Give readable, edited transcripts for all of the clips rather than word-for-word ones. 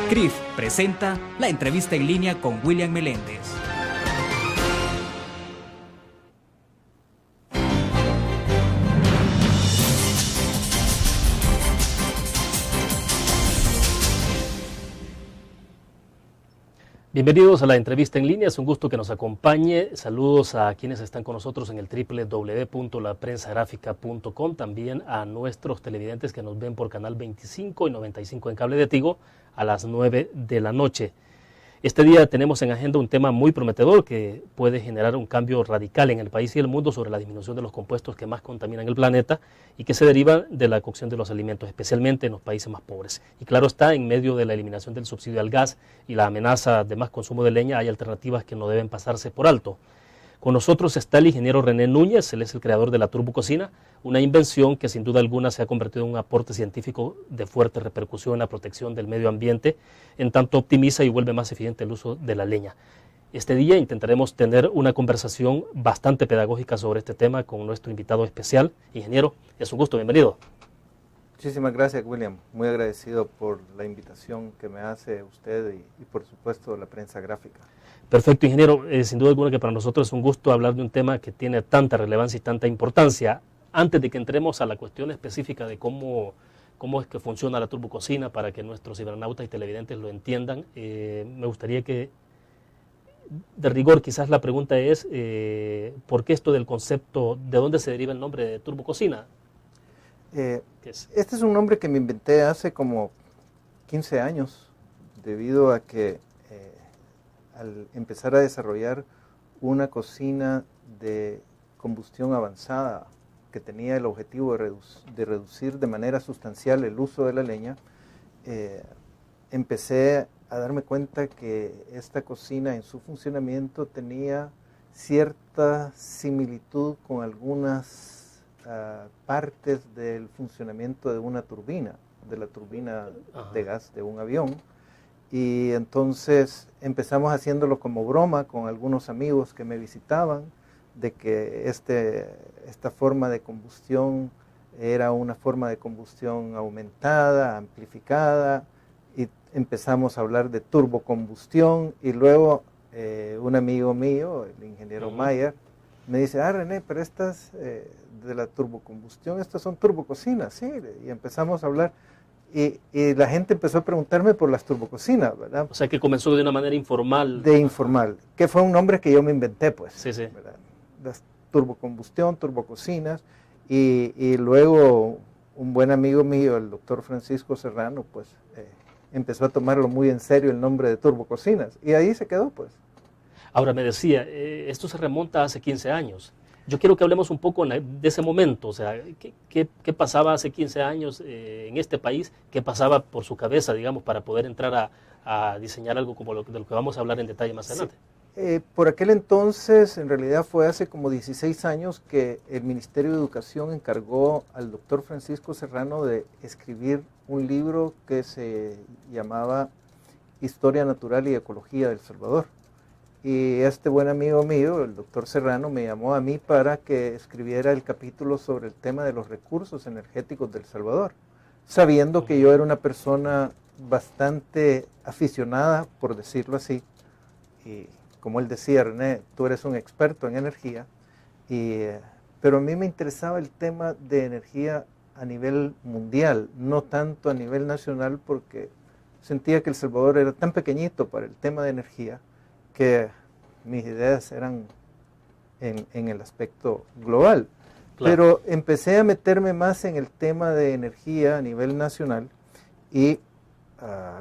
CRIF presenta la entrevista en línea con William Meléndez. Bienvenidos a la entrevista en línea, es un gusto que nos acompañe. Saludos a quienes están con nosotros en el www.laprensagráfica.com, también a nuestros televidentes que nos ven por canal 25 y 95 en cable de Tigo a las 9 de la noche. Este día tenemos en agenda un tema muy prometedor que puede generar un cambio radical en el país y el mundo sobre la disminución de los compuestos que más contaminan el planeta y que se derivan de la cocción de los alimentos, especialmente en los países más pobres. Y claro está, en medio de la eliminación del subsidio al gas y la amenaza de más consumo de leña, hay alternativas que no deben pasarse por alto. Con nosotros está el ingeniero René Núñez, él es el creador de la turbococina, una invención que sin duda alguna se ha convertido en un aporte científico de fuerte repercusión en la protección del medio ambiente, en tanto optimiza y vuelve más eficiente el uso de la leña. Este día intentaremos tener una conversación bastante pedagógica sobre este tema con nuestro invitado especial. Ingeniero, es un gusto, bienvenido. Muchísimas gracias, William. Muy agradecido por la invitación que me hace usted y por supuesto la prensa gráfica. Perfecto, ingeniero. Sin duda alguna que para nosotros es un gusto hablar de un tema que tiene tanta relevancia y tanta importancia. Antes de que entremos a la cuestión específica de cómo es que funciona la turbococina para que nuestros cibernautas y televidentes lo entiendan, me gustaría que, de rigor, quizás la pregunta es, ¿por qué esto del concepto, de dónde se deriva el nombre de turbococina? Este es un nombre que me inventé hace como 15 años, debido a que al empezar a desarrollar una cocina de combustión avanzada que tenía el objetivo de reducir de manera sustancial el uso de la leña, empecé a darme cuenta que esta cocina en su funcionamiento tenía cierta similitud con algunas partes del funcionamiento de una turbina, de la turbina de gas de un avión. Y entonces empezamos haciéndolo como broma con algunos amigos que me visitaban, de que esta forma de combustión era una forma de combustión aumentada, amplificada, y empezamos a hablar de turbocombustión, y luego un amigo mío, el ingeniero Mayer, me dice, René, pero estas de la turbocombustión, estas son turbococinas, sí, y empezamos a hablar. Y la gente empezó a preguntarme por las turbococinas, ¿verdad? O sea, que comenzó de una manera informal. De informal, que fue un nombre que yo me inventé, pues. Sí, sí. ¿Verdad? Las turbocombustión, turbococinas, y luego un buen amigo mío, el doctor Francisco Serrano, pues empezó a tomarlo muy en serio el nombre de turbococinas, y ahí se quedó, pues. Ahora, me decía, esto se remonta hace 15 años. Yo quiero que hablemos un poco de ese momento, o sea, ¿qué pasaba hace 15 años en este país? ¿Qué pasaba por su cabeza, digamos, para poder entrar a diseñar algo como de lo que vamos a hablar en detalle más adelante? Por aquel entonces, en realidad fue hace como 16 años que el Ministerio de Educación encargó al doctor Francisco Serrano de escribir un libro que se llamaba Historia Natural y Ecología del Salvador. Y este buen amigo mío, el doctor Serrano, me llamó a mí para que escribiera el capítulo sobre el tema de los recursos energéticos del Salvador, sabiendo que yo era una persona bastante aficionada, por decirlo así, y como él decía, René, tú eres un experto en energía, pero a mí me interesaba el tema de energía a nivel mundial, no tanto a nivel nacional, porque sentía que El Salvador era tan pequeñito para el tema de energía, que mis ideas eran en el aspecto global. Claro. Pero empecé a meterme más en el tema de energía a nivel nacional, y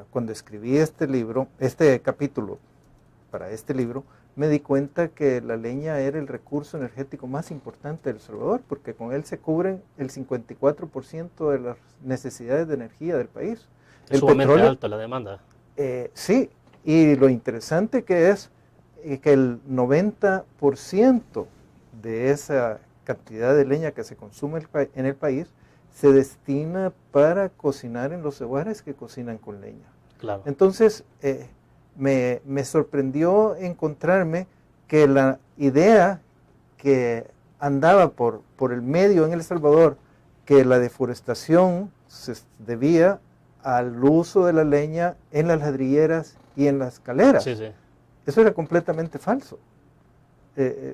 cuando escribí este capítulo para este libro, me di cuenta que la leña era el recurso energético más importante del Salvador, porque con él se cubren el 54% de las necesidades de energía del país. Es sumamente alta la demanda. Sí. Y lo interesante que es que el 90% de esa cantidad de leña que se consume en el país se destina para cocinar en los hogares que cocinan con leña. Claro. Entonces, me sorprendió encontrarme que la idea que andaba por el medio en El Salvador, que la deforestación se debía al uso de la leña en las ladrilleras y en las caleras. Sí, sí. Eso era completamente falso.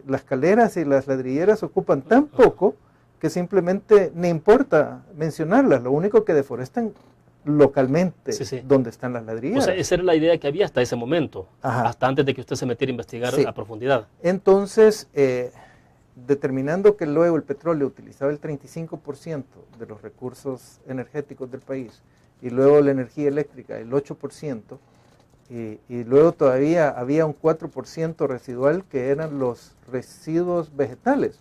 Las caleras y las ladrilleras ocupan tan poco que simplemente ni importa mencionarlas. Lo único que deforestan localmente, Sí, sí. donde están las ladrilleras. O sea, esa era la idea que había hasta ese momento, Ajá. hasta antes de que usted se metiera a investigar Sí. a profundidad. Entonces, determinando que luego el petróleo utilizaba el 35% de los recursos energéticos del país y luego la energía eléctrica el 8%, y luego todavía había un 4% residual que eran los residuos vegetales.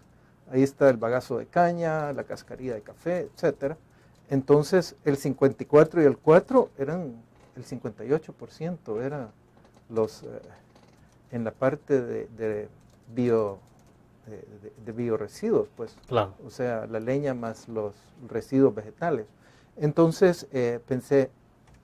Ahí está el bagazo de caña, la cascarilla de café, etcétera. Entonces, el 54 y el 4 eran el 58%, eran los, en la parte de bioresiduos, pues. Claro. O sea, la leña más los residuos vegetales. Entonces, pensé,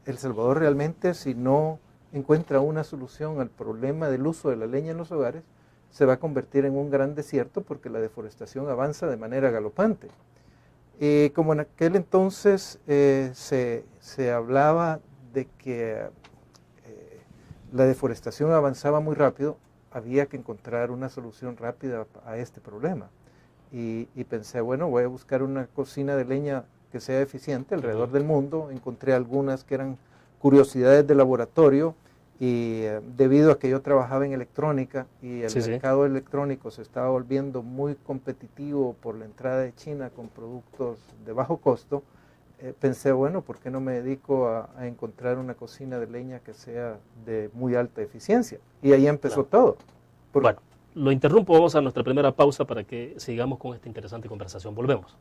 El Salvador realmente, si no encuentra una solución al problema del uso de la leña en los hogares, se va a convertir en un gran desierto porque la deforestación avanza de manera galopante. Como en aquel entonces se hablaba de que la deforestación avanzaba muy rápido, había que encontrar una solución rápida a este problema. Y pensé, bueno, voy a buscar una cocina de leña que sea eficiente alrededor del mundo. Encontré algunas que eran curiosidades de laboratorio, y debido a que yo trabajaba en electrónica y el mercado electrónico se estaba volviendo muy competitivo por la entrada de China con productos de bajo costo, pensé, bueno, ¿por qué no me dedico a encontrar una cocina de leña que sea de muy alta eficiencia? Y ahí empezó todo. Bueno, lo interrumpo, vamos a nuestra primera pausa para que sigamos con esta interesante conversación. Volvemos.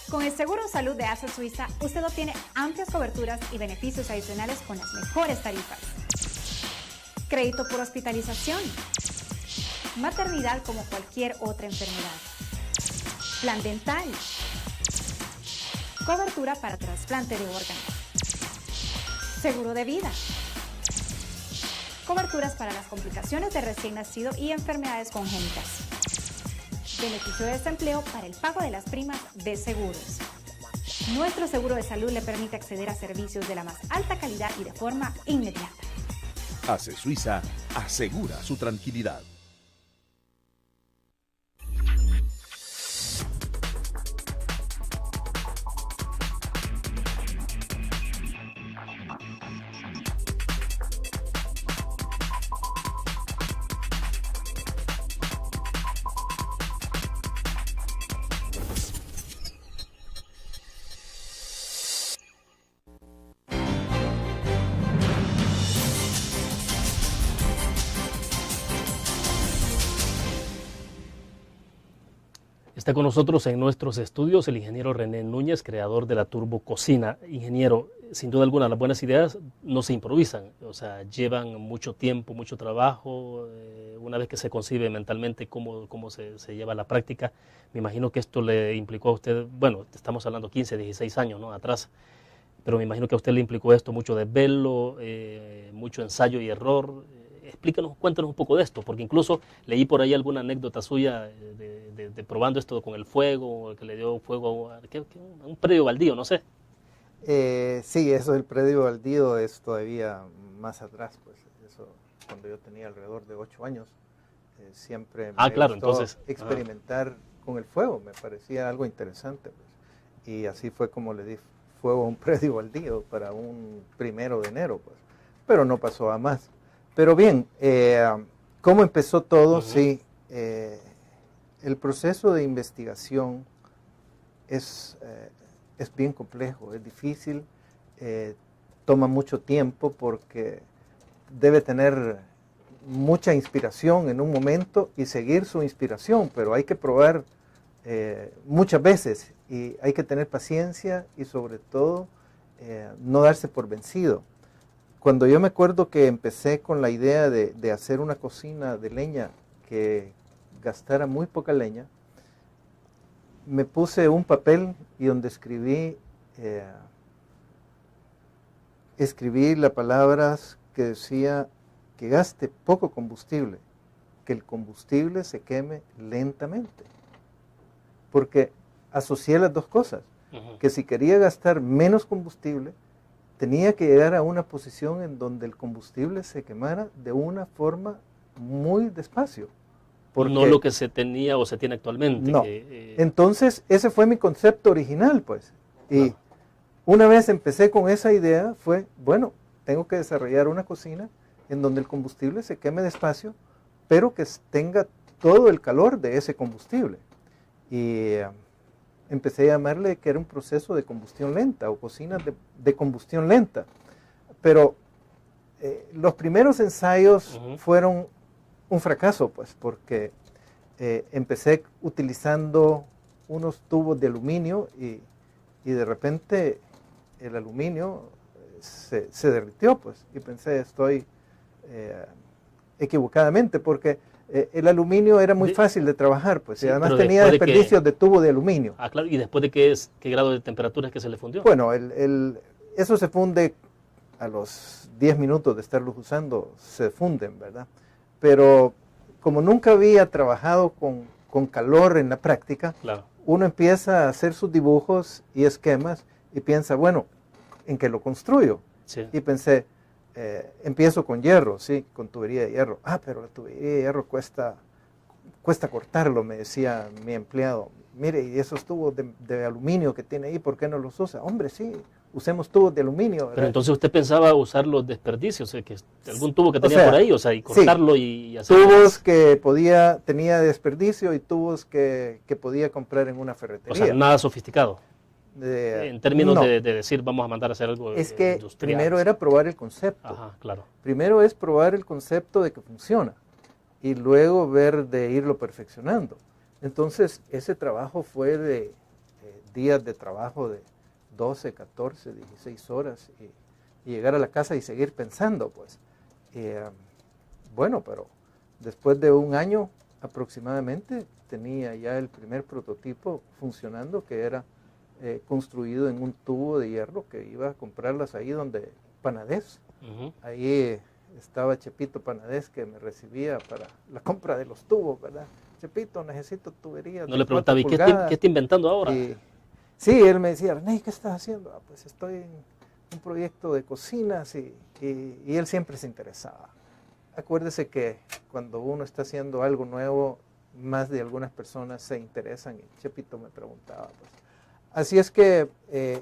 Con el Seguro de Salud de ASA Suiza, usted obtiene amplias coberturas y beneficios adicionales con las mejores tarifas. Crédito por hospitalización. Maternidad como cualquier otra enfermedad. Plan dental. Cobertura para trasplante de órganos. Seguro de vida. Coberturas para las complicaciones de recién nacido y enfermedades congénitas. Beneficio de desempleo para el pago de las primas de seguros. Nuestro seguro de salud le permite acceder a servicios de la más alta calidad y de forma inmediata. ASE Suiza asegura su tranquilidad. Está con nosotros en nuestros estudios el ingeniero René Núñez, creador de la Turbo Cocina. Ingeniero, sin duda alguna, las buenas ideas no se improvisan, o sea, llevan mucho tiempo, mucho trabajo. Una vez que se concibe mentalmente cómo se lleva a la práctica, me imagino que esto le implicó a usted, bueno, estamos hablando 15, 16 años, ¿no?, atrás, pero me imagino que a usted le implicó esto mucho desvelo, mucho ensayo y error. Explícanos, cuéntanos un poco de esto, porque incluso leí por ahí alguna anécdota suya de probando esto con el fuego, que le dio fuego a un predio baldío, no sé. Sí, eso del predio baldío es todavía más atrás, pues eso cuando yo tenía alrededor de 8 años, siempre me claro, gustó entonces, experimentar con el fuego, me parecía algo interesante, pues, y así fue como le di fuego a un predio baldío para un 1 de enero, pues, pero no pasó a más. Pero bien, ¿cómo empezó todo? Sí, el proceso de investigación es bien complejo, es difícil, toma mucho tiempo porque debe tener mucha inspiración en un momento y seguir su inspiración, pero hay que probar muchas veces y hay que tener paciencia y sobre todo no darse por vencido. Cuando yo me acuerdo que empecé con la idea de hacer una cocina de leña que gastara muy poca leña, me puse un papel y donde escribí las palabras que decía que gaste poco combustible, que el combustible se queme lentamente. Porque asocié las dos cosas, que si quería gastar menos combustible, tenía que llegar a una posición en donde el combustible se quemara de una forma muy despacio. Porque no lo que se tenía o se tiene actualmente. No. Entonces, ese fue mi concepto original, pues. Y una vez empecé con esa idea, fue, bueno, tengo que desarrollar una cocina en donde el combustible se queme despacio, pero que tenga todo el calor de ese combustible. Y empecé a llamarle que era un proceso de combustión lenta o cocina de combustión lenta. Pero los primeros ensayos fueron un fracaso, pues, porque empecé utilizando unos tubos de aluminio y de repente el aluminio se derritió, pues, y pensé, estoy equivocadamente, porque el aluminio era muy fácil de trabajar, pues, sí, y además tenía desperdicios de tubo de aluminio. Ah, claro, ¿y después de qué grado de temperatura es que se le fundió? Bueno, eso se funde a los 10 minutos de estarlos usando, se funden, ¿verdad? Pero como nunca había trabajado con calor en la práctica, claro, uno empieza a hacer sus dibujos y esquemas y piensa, bueno, ¿en qué lo construyo? Sí. Y pensé, empiezo con hierro, sí, con tubería de hierro. Ah, pero la tubería de hierro cuesta cortarlo, me decía mi empleado. Mire, y esos tubos de aluminio que tiene ahí, ¿por qué no los usa? Hombre, sí, usemos tubos de aluminio, ¿verdad? Pero entonces usted pensaba usar los desperdicios, que algún tubo que tenía por ahí, o sea, y cortarlo, sí, y hacer tubos que tenía desperdicio y tubos que podía comprar en una ferretería. O sea, nada sofisticado. En términos no, de decir, vamos a mandar a hacer algo es que industrial. Primero era probar el concepto. Ajá, claro. Primero es probar el concepto de que funciona y luego ver de irlo perfeccionando. Entonces, ese trabajo fue de días de trabajo de 12, 14, 16 horas y llegar a la casa y seguir pensando, pues. Bueno, pero después de un año aproximadamente tenía ya el primer prototipo funcionando, que era construido en un tubo de hierro que iba a comprarlas ahí donde Panadés. Ahí estaba Chepito Panadés, que me recibía para la compra de los tubos, ¿verdad? Chepito, necesito tuberías. No le preguntaba, ¿y qué está inventando ahora? Sí, él me decía, René, ¿qué estás haciendo? Ah, pues estoy en un proyecto de cocinas y él siempre se interesaba. Acuérdese que cuando uno está haciendo algo nuevo, más de algunas personas se interesan y Chepito me preguntaba, pues. Así es que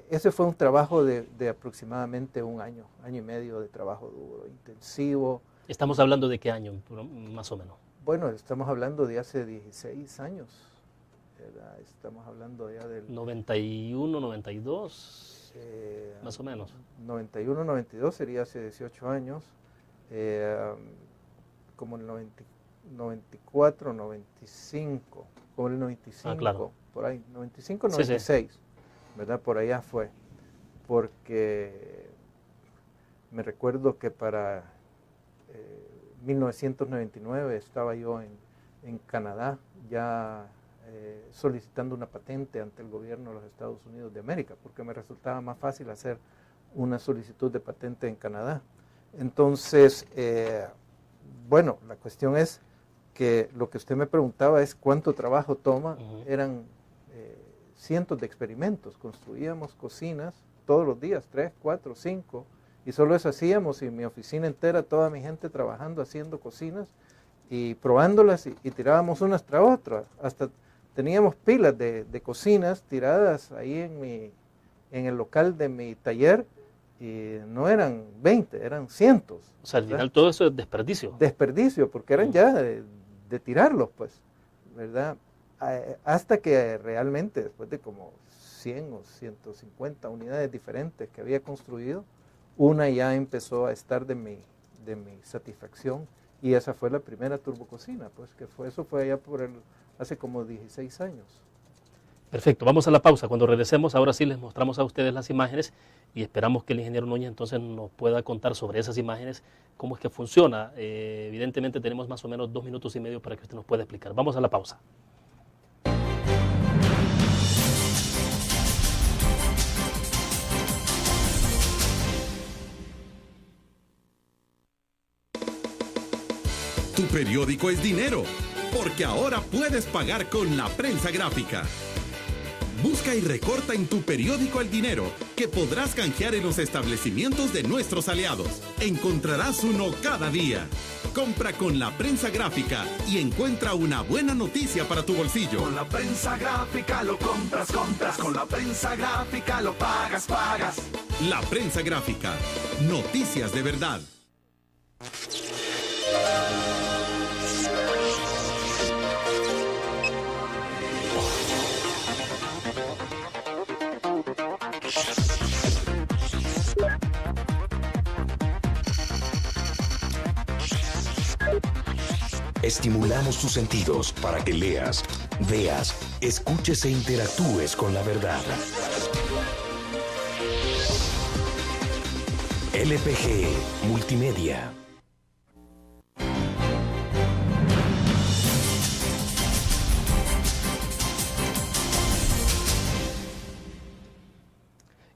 ese fue un trabajo de aproximadamente un año y medio de trabajo duro, intensivo. ¿Estamos hablando de qué año, más o menos? Bueno, estamos hablando de hace 16 años. ¿Verdad? Estamos hablando ya del... 91, 92, más o menos. 91, 92 sería hace 18 años. Como el 94, 95, como el 95. Ah, claro. Por ahí, 95, 96, sí. ¿Verdad? Por allá fue, porque me recuerdo que para 1999 estaba yo en Canadá ya solicitando una patente ante el gobierno de los Estados Unidos de América, porque me resultaba más fácil hacer una solicitud de patente en Canadá. Entonces, bueno, la cuestión es que lo que usted me preguntaba es cuánto trabajo toma. Eran cientos de experimentos, construíamos cocinas todos los días, 3, 4, 5, y solo eso hacíamos, y mi oficina entera, toda mi gente trabajando, haciendo cocinas, y probándolas, y tirábamos unas tras otras, hasta teníamos pilas de cocinas tiradas ahí en el local de mi taller, y no eran 20, eran cientos. O sea, al final todo eso es desperdicio. Desperdicio, porque eran ya de tirarlos, pues, ¿verdad? Hasta que realmente, después de como 100 o 150 unidades diferentes que había construido, una ya empezó a estar de mi satisfacción, y esa fue la primera turbococina, pues, eso fue allá hace como 16 años. Perfecto, vamos a la pausa. Cuando regresemos, ahora sí les mostramos a ustedes las imágenes y esperamos que el ingeniero Núñez entonces nos pueda contar sobre esas imágenes, cómo es que funciona. Evidentemente tenemos más o menos 2 minutos y medio para que usted nos pueda explicar. Vamos a la pausa. Tu periódico es dinero, porque ahora puedes pagar con la prensa gráfica. Busca y recorta en tu periódico el dinero, que podrás canjear en los establecimientos de nuestros aliados. Encontrarás uno cada día. Compra con la prensa gráfica y encuentra una buena noticia para tu bolsillo. Con la prensa gráfica lo compras. Con la prensa gráfica lo pagas. La prensa gráfica. Noticias de verdad. Estimulamos tus sentidos para que leas, veas, escuches e interactúes con la verdad. LPG Multimedia.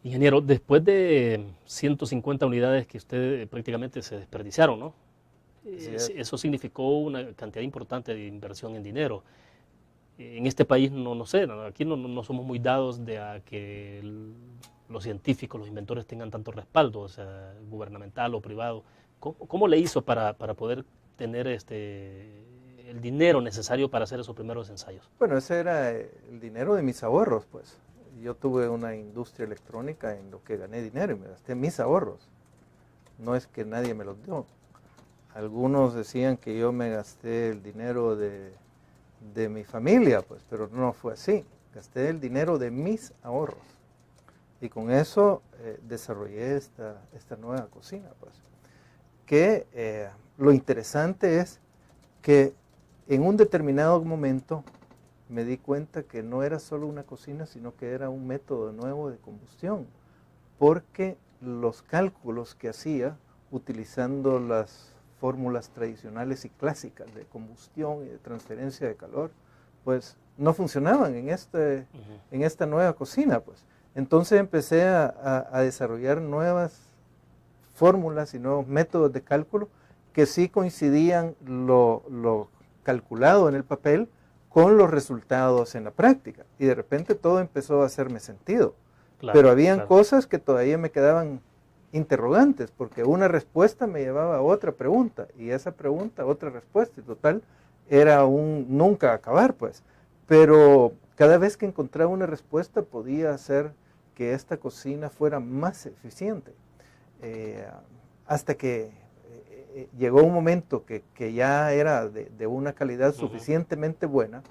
Ingeniero, después de 150 unidades que usted prácticamente se desperdiciaron, ¿no? Eso significó una cantidad importante de inversión en dinero. En este país, no sé, aquí no somos muy dados de a que los científicos, los inventores tengan tanto respaldo, o sea, gubernamental o privado. ¿Cómo le hizo para poder tener el dinero necesario para hacer esos primeros ensayos? Bueno, ese era el dinero de mis ahorros, pues. Yo tuve una industria electrónica en lo que gané dinero y me gasté mis ahorros. No es que nadie me los dio. Algunos decían que yo me gasté el dinero de mi familia, pues, pero no fue así. Gasté el dinero de mis ahorros. Y con eso desarrollé esta nueva cocina, pues. Que lo interesante es que en un determinado momento me di cuenta que no era solo una cocina, sino que era un método nuevo de combustión. Porque los cálculos que hacía utilizando las fórmulas tradicionales y clásicas de combustión y de transferencia de calor, pues no funcionaban en esta nueva cocina, pues. Entonces empecé a desarrollar nuevas fórmulas y nuevos métodos de cálculo que sí coincidían lo calculado en el papel con los resultados en la práctica. Y de repente todo empezó a hacerme sentido. Claro, pero habían cosas que todavía me quedaban interrogantes, porque una respuesta me llevaba a otra pregunta, y esa pregunta, otra respuesta, y total, era un nunca acabar, pues. Pero cada vez que encontraba una respuesta podía hacer que esta cocina fuera más eficiente. Hasta que llegó un momento que ya era de una calidad suficientemente buena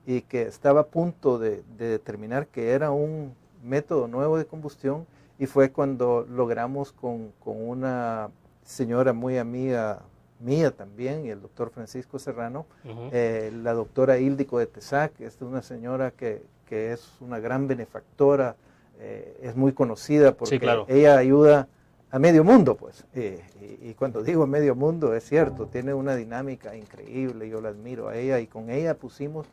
y que estaba a punto de determinar que era un método nuevo de combustión, y fue cuando logramos con una señora muy amiga mía también, y el doctor Francisco Serrano, la doctora Íldico de Tesac, es una señora que es una gran benefactora, es muy conocida porque ella ayuda a medio mundo, pues. Y cuando digo medio mundo, es cierto, tiene una dinámica increíble, yo la admiro a ella, y con ella pusimos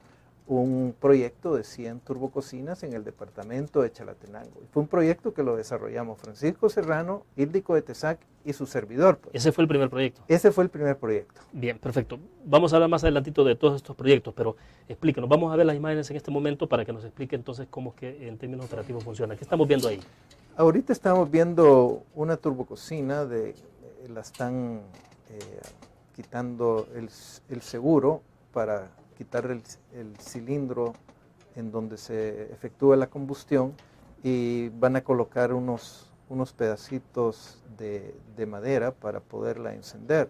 un proyecto de 100 turbococinas en el departamento de Chalatenango. Y fue un proyecto que lo desarrollamos Francisco Serrano, Íldico de Tesac y su servidor, pues. ¿Ese fue el primer proyecto? Ese fue el primer proyecto. Bien, perfecto. Vamos a hablar más adelantito de todos estos proyectos, pero explíquenos, vamos a ver las imágenes en este momento para que nos explique entonces cómo es que en términos operativos funciona. ¿Qué estamos viendo ahí? Ahorita estamos viendo una turbococina, la están quitando el seguro para quitar el cilindro en donde se efectúa la combustión, y van a colocar unos pedacitos de madera para poderla encender.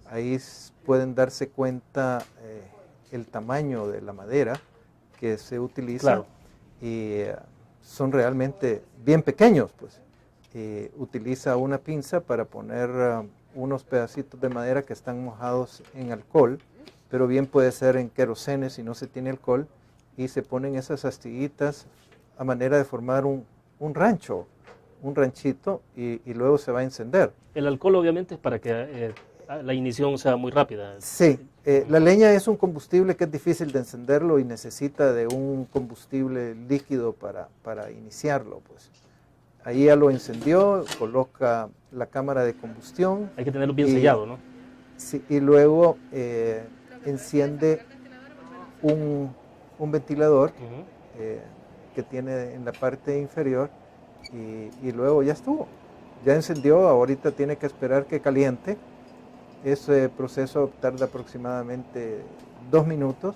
Ahí pueden darse cuenta el tamaño de la madera que se utiliza. Claro. Y son realmente bien pequeños, pues. Utiliza una pinza para poner unos pedacitos de madera que están mojados en alcohol, pero bien puede ser en querosene si no se tiene alcohol, y se ponen esas astillitas a manera de formar un ranchito, y luego se va a encender. El alcohol obviamente es para que la ignición sea muy rápida. Sí, la leña es un combustible que es difícil de encenderlo y necesita de un combustible líquido para iniciarlo, pues. Ahí ya lo encendió, coloca la cámara de combustión. Hay que tenerlo bien sellado, ¿no? Sí, y luego enciende un ventilador que tiene en la parte inferior y luego ya estuvo. Ya encendió, ahorita tiene que esperar que caliente. Ese proceso tarda aproximadamente 2 minutos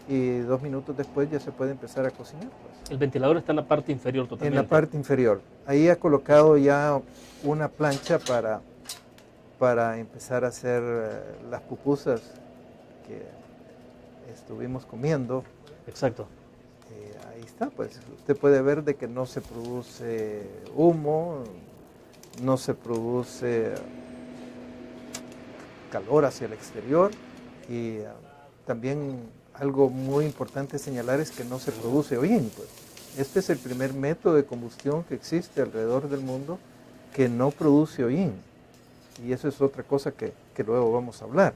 y 2 minutos después ya se puede empezar a cocinar. Pues. El ventilador está en la parte inferior totalmente. En la parte inferior. Ahí ha colocado ya una plancha para empezar a hacer las pupusas que estuvimos comiendo. Exacto. Ahí está, pues usted puede ver de que no se produce humo, no se produce calor hacia el exterior y también algo muy importante señalar es que no se produce hollín. Pues. Este es el primer método de combustión que existe alrededor del mundo que no produce hollín y eso es otra cosa que luego vamos a hablar.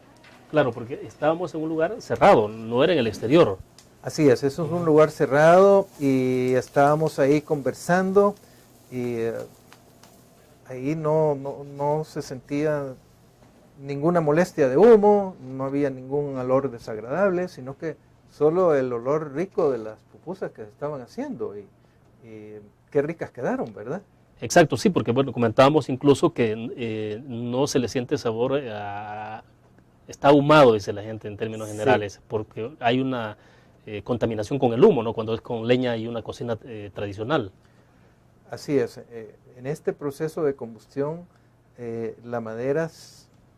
Claro, porque estábamos en un lugar cerrado, no era en el exterior. Así es, eso es un lugar cerrado y estábamos ahí conversando y ahí no se sentía ninguna molestia de humo, no había ningún olor desagradable, sino que solo el olor rico de las pupusas que se estaban haciendo y qué ricas quedaron, ¿verdad? Exacto, sí, porque bueno, comentábamos incluso que no se le siente sabor, está ahumado, dice la gente en términos generales, porque hay una contaminación con el humo, ¿no? Cuando es con leña y una cocina tradicional. Así es, en este proceso de combustión la madera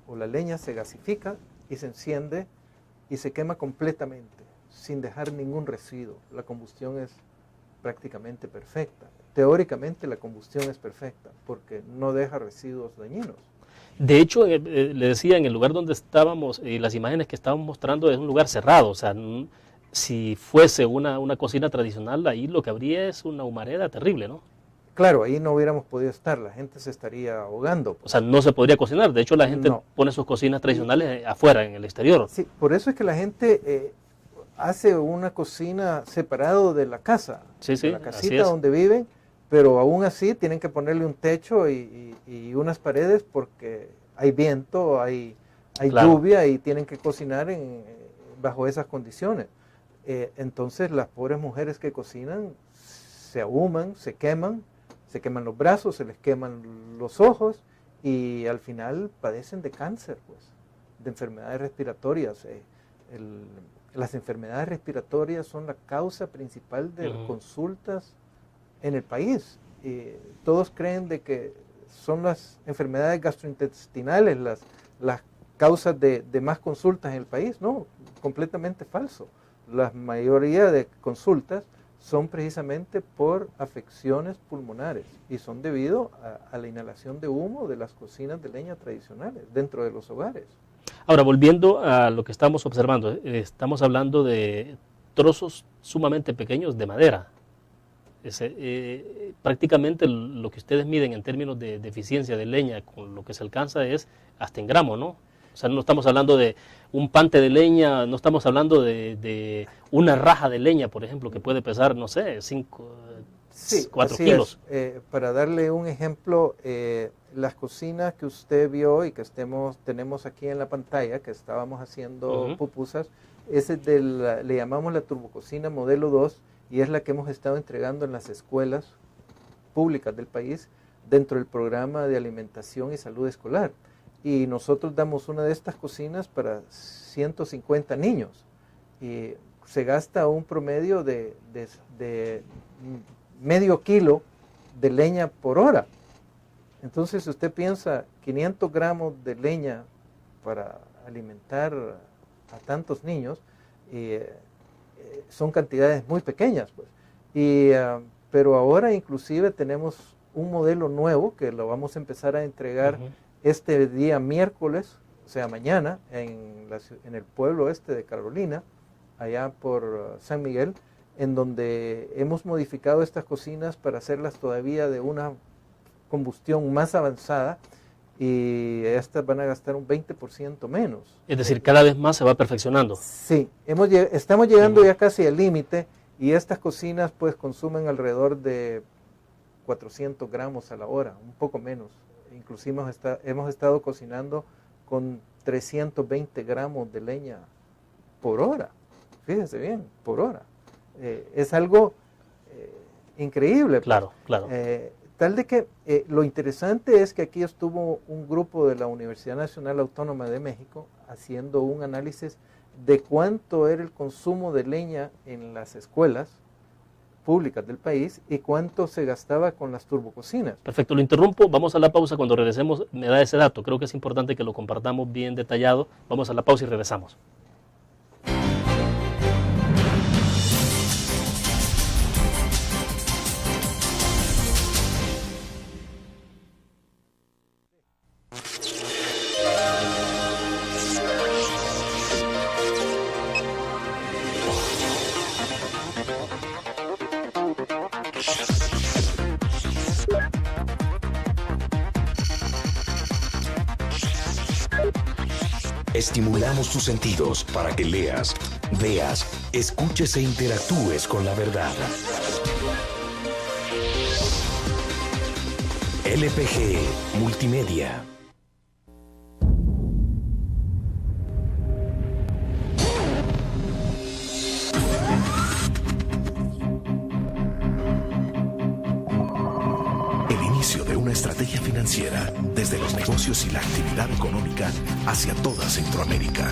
o la leña se gasifica y se enciende y se quema completamente, sin dejar ningún residuo. La combustión es prácticamente perfecta. Teóricamente la combustión es perfecta porque no deja residuos dañinos. De hecho, le decía, en el lugar donde estábamos, las imágenes que estábamos mostrando es un lugar cerrado, o sea, si fuese una cocina tradicional, ahí lo que habría es una humareda terrible, ¿no? Claro, ahí no hubiéramos podido estar, la gente se estaría ahogando. Pues. O sea, no se podría cocinar, de hecho la gente No. pone sus cocinas tradicionales afuera, en el exterior. Sí, por eso es que la gente hace una cocina separado de la casa, Sí, de la así casita es. donde viven, pero aún así tienen que ponerle un techo y unas paredes porque hay viento, hay Claro. lluvia y tienen que cocinar bajo esas condiciones. Entonces las pobres mujeres que cocinan se ahuman, se queman los brazos, se les queman los ojos y al final padecen de cáncer, pues, de enfermedades respiratorias. Las enfermedades respiratorias son la causa principal de consultas en el país. Todos creen de que son las enfermedades gastrointestinales las causas de más consultas en el país. No, completamente falso. La mayoría de consultas son precisamente por afecciones pulmonares y son debido a la inhalación de humo de las cocinas de leña tradicionales dentro de los hogares. Ahora, volviendo a lo que estamos observando, estamos hablando de trozos sumamente pequeños de madera. Prácticamente lo que ustedes miden en términos de eficiencia de leña con lo que se alcanza es hasta en gramos, ¿no? O sea, no estamos hablando de un pante de leña, no estamos hablando de una raja de leña, por ejemplo, que puede pesar, no sé, 4 kilos. Para darle un ejemplo, las cocinas que usted vio y que tenemos aquí en la pantalla, que estábamos haciendo pupusas, le llamamos la turbococina modelo 2 y es la que hemos estado entregando en las escuelas públicas del país dentro del programa de alimentación y salud escolar. Y nosotros damos una de estas cocinas para 150 niños y se gasta un promedio de medio kilo de leña por hora. Entonces, si usted piensa 500 gramos de leña para alimentar a tantos niños, son cantidades muy pequeñas, pues. Pero ahora inclusive tenemos un modelo nuevo que lo vamos a empezar a entregar este día miércoles, o sea mañana, en el pueblo este de Carolina, allá por San Miguel, en donde hemos modificado estas cocinas para hacerlas todavía de una combustión más avanzada y estas van a gastar un 20% menos. Es decir, cada vez más se va perfeccionando. Sí, estamos llegando ya casi al límite y estas cocinas pues consumen alrededor de 400 gramos a la hora, un poco menos. Inclusive hemos estado cocinando con 320 gramos de leña por hora. Fíjese bien, por hora. Es algo increíble. Claro, claro. Tal de que lo interesante es que aquí estuvo un grupo de la Universidad Nacional Autónoma de México haciendo un análisis de cuánto era el consumo de leña en las escuelas públicas del país y cuánto se gastaba con las turbococinas. Perfecto, lo interrumpo, vamos a la pausa, cuando regresemos me da ese dato, creo que es importante que lo compartamos bien detallado, vamos a la pausa y regresamos. Estimulamos tus sentidos para que leas, veas, escuches e interactúes con la verdad. LPG Multimedia. El inicio de una estrategia financiera desde los negocios y la actividad económica hacia toda Centroamérica.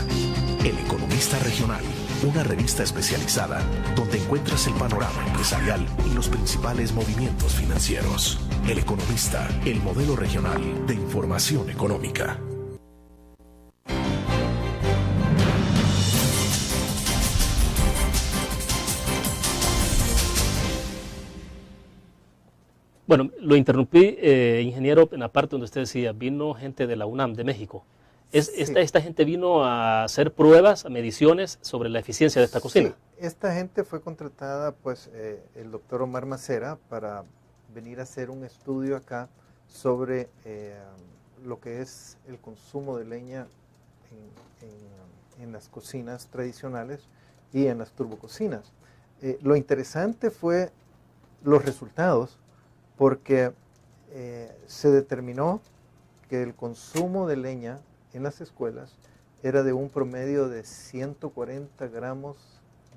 El Economista Regional, una revista especializada donde encuentras el panorama empresarial y los principales movimientos financieros. El Economista, el modelo regional de información económica. Bueno, lo interrumpí, ingeniero, en la parte donde usted decía, vino gente de la UNAM, de México. Sí. Esta gente vino a hacer pruebas, mediciones sobre la eficiencia de esta cocina. Sí, esta gente fue contratada, pues, el doctor Omar Macera para venir a hacer un estudio acá sobre lo que es el consumo de leña en las cocinas tradicionales y en las turbococinas. Lo interesante fue los resultados, porque se determinó que el consumo de leña en las escuelas era de un promedio de 140 gramos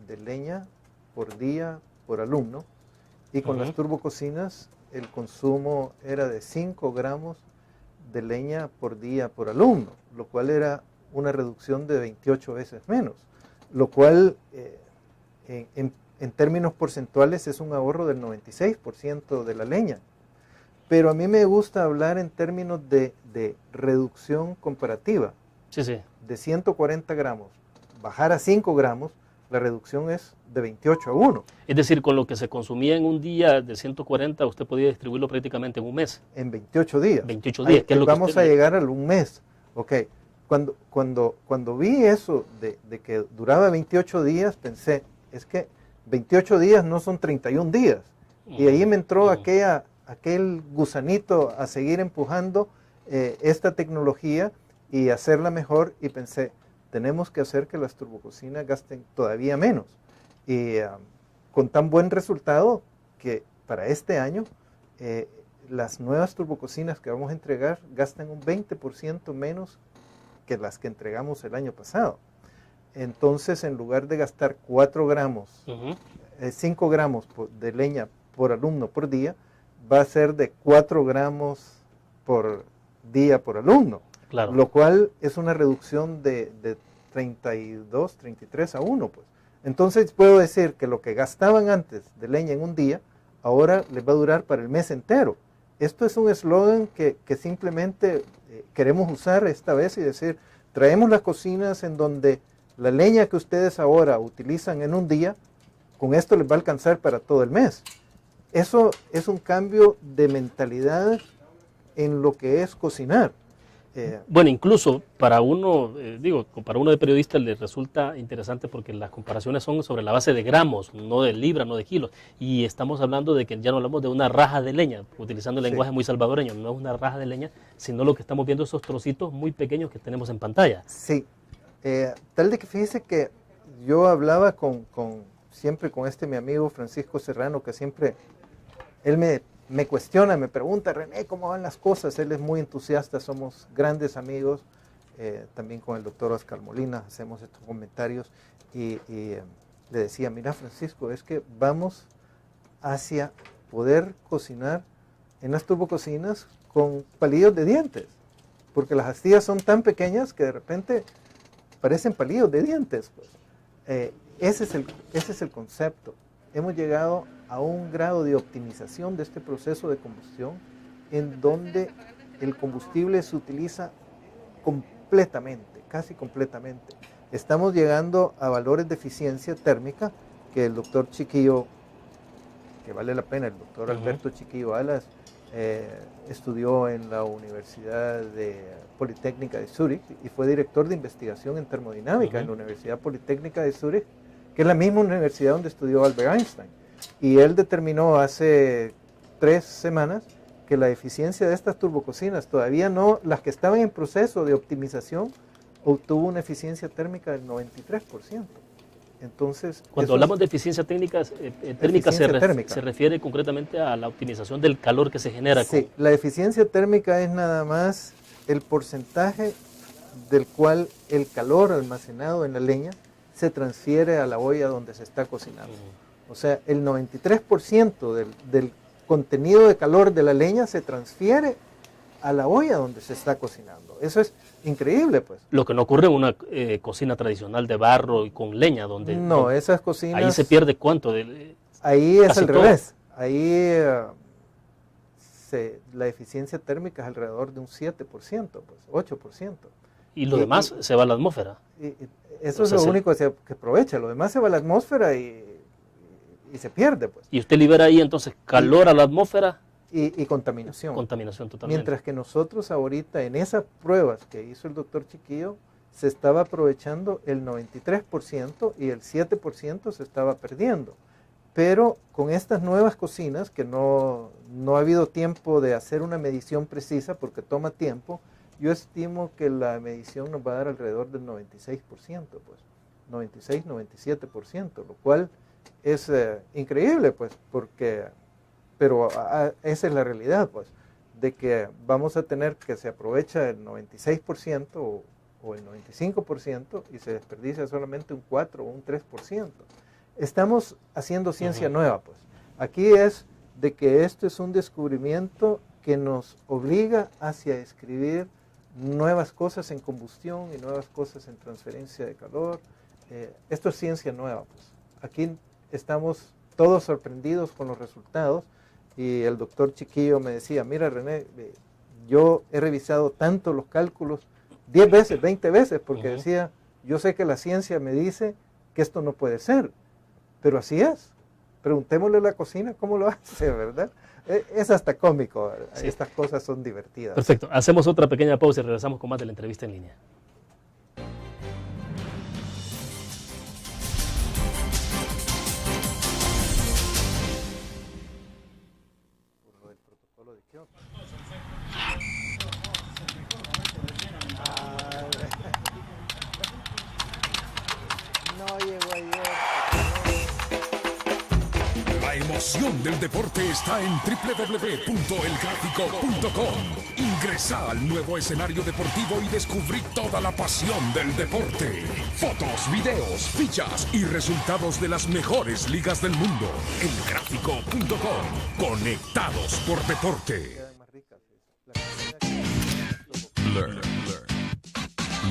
de leña por día por alumno, y con las turbococinas el consumo era de 5 gramos de leña por día por alumno, lo cual era una reducción de 28 veces menos, lo cual en términos porcentuales es un ahorro del 96% de la leña. Pero a mí me gusta hablar en términos de reducción comparativa. Sí, sí. De 140 gramos, bajar a 5 gramos, la reducción es de 28 a 1. Es decir, con lo que se consumía en un día de 140, usted podía distribuirlo prácticamente en un mes. En 28 días. 28 días, ¿qué es lo que vamos usted a llegar a un mes. Ok. Cuando vi eso de que duraba 28 días, pensé, es que 28 días no son 31 días. Y ahí me entró aquel gusanito a seguir empujando esta tecnología y hacerla mejor, y pensé, tenemos que hacer que las turbococinas gasten todavía menos. Y con tan buen resultado que para este año las nuevas turbococinas que vamos a entregar gastan un 20% menos que las que entregamos el año pasado. Entonces, en lugar de gastar 4 gramos, 5 gramos de leña por alumno por día, va a ser de 4 gramos por día por alumno. Claro. Lo cual es una reducción de 32, 33 a 1. Pues. Entonces puedo decir que lo que gastaban antes de leña en un día, ahora les va a durar para el mes entero. Esto es un eslogan que simplemente queremos usar esta vez y decir, traemos las cocinas en donde la leña que ustedes ahora utilizan en un día, con esto les va a alcanzar para todo el mes. Eso es un cambio de mentalidad en lo que es cocinar. Bueno, incluso para uno, para uno de periodista le resulta interesante porque las comparaciones son sobre la base de gramos, no de libras, no de kilos. Y estamos hablando de que ya no hablamos de una raja de leña, utilizando el lenguaje muy salvadoreño, no es una raja de leña, sino lo que estamos viendo, esos trocitos muy pequeños que tenemos en pantalla. Sí, tal de que fíjese que yo hablaba siempre con mi amigo Francisco Serrano, que siempre, él me cuestiona, me pregunta, René, ¿cómo van las cosas? Él es muy entusiasta, somos grandes amigos. también con el doctor Oscar Molina hacemos estos comentarios y le decía, mira Francisco, es que vamos hacia poder cocinar en las turbococinas con palillos de dientes, porque las astillas son tan pequeñas que de repente parecen palillos de dientes. Pues. Ese es el concepto. Hemos llegado a un grado de optimización de este proceso de combustión en donde el combustible se utiliza completamente, casi completamente. Estamos llegando a valores de eficiencia térmica que el doctor Chiquillo, que vale la pena, el doctor Alberto Chiquillo Alas, estudió en la Universidad Politécnica de Zúrich y fue director de investigación en termodinámica en la Universidad Politécnica de Zúrich, que es la misma universidad donde estudió Albert Einstein. Y él determinó hace 3 semanas que la eficiencia de estas turbococinas, todavía no, las que estaban en proceso de optimización, obtuvo una eficiencia térmica del 93%. Entonces, cuando hablamos de eficiencia térmica, se refiere concretamente a la optimización del calor que se genera. Sí, la eficiencia térmica es nada más el porcentaje del cual el calor almacenado en la leña se transfiere a la olla donde se está cocinando. O sea, el 93% del contenido de calor de la leña se transfiere a la olla donde se está cocinando. Eso es increíble, pues. Lo que no ocurre en una cocina tradicional de barro y con leña, donde... No, esas cocinas... Ahí se pierde ¿cuánto? Ahí es al revés. Ahí la eficiencia térmica es alrededor de un 7%, pues, 8%. Y lo demás se va a la atmósfera. Eso es lo único que aprovecha. Lo demás se va a la atmósfera y se pierde, pues. Y usted libera ahí entonces calor a la atmósfera... Y contaminación. Contaminación totalmente. Mientras que nosotros ahorita en esas pruebas que hizo el doctor Chiquillo, se estaba aprovechando el 93% y el 7% se estaba perdiendo. Pero con estas nuevas cocinas, que no ha habido tiempo de hacer una medición precisa porque toma tiempo, yo estimo que la medición nos va a dar alrededor del 96%, pues, 96, 97%, lo cual es increíble, pues, porque... Pero esa es la realidad, pues, de que vamos a tener que se aprovecha el 96% o el 95% y se desperdicia solamente un 4 o un 3%. Estamos haciendo ciencia nueva, pues. Aquí es de que esto es un descubrimiento que nos obliga hacia escribir nuevas cosas en combustión y nuevas cosas en transferencia de calor. Esto es ciencia nueva, pues. Aquí estamos todos sorprendidos con los resultados. Y el doctor Chiquillo me decía, mira René, yo he revisado tanto los cálculos, 10 veces, 20 veces, porque decía, yo sé que la ciencia me dice que esto no puede ser, pero así es. Preguntémosle a la cocina cómo lo hace, ¿verdad? Es hasta cómico, sí. Estas cosas son divertidas. Perfecto, hacemos otra pequeña pausa y regresamos con más de la entrevista en línea. La emoción del deporte está en www.elgráfico.com. Ingresa al nuevo escenario deportivo y descubrí toda la pasión del deporte. Fotos, videos, fichas y resultados de las mejores ligas del mundo. Elgráfico.com. Conectados por deporte. Learn.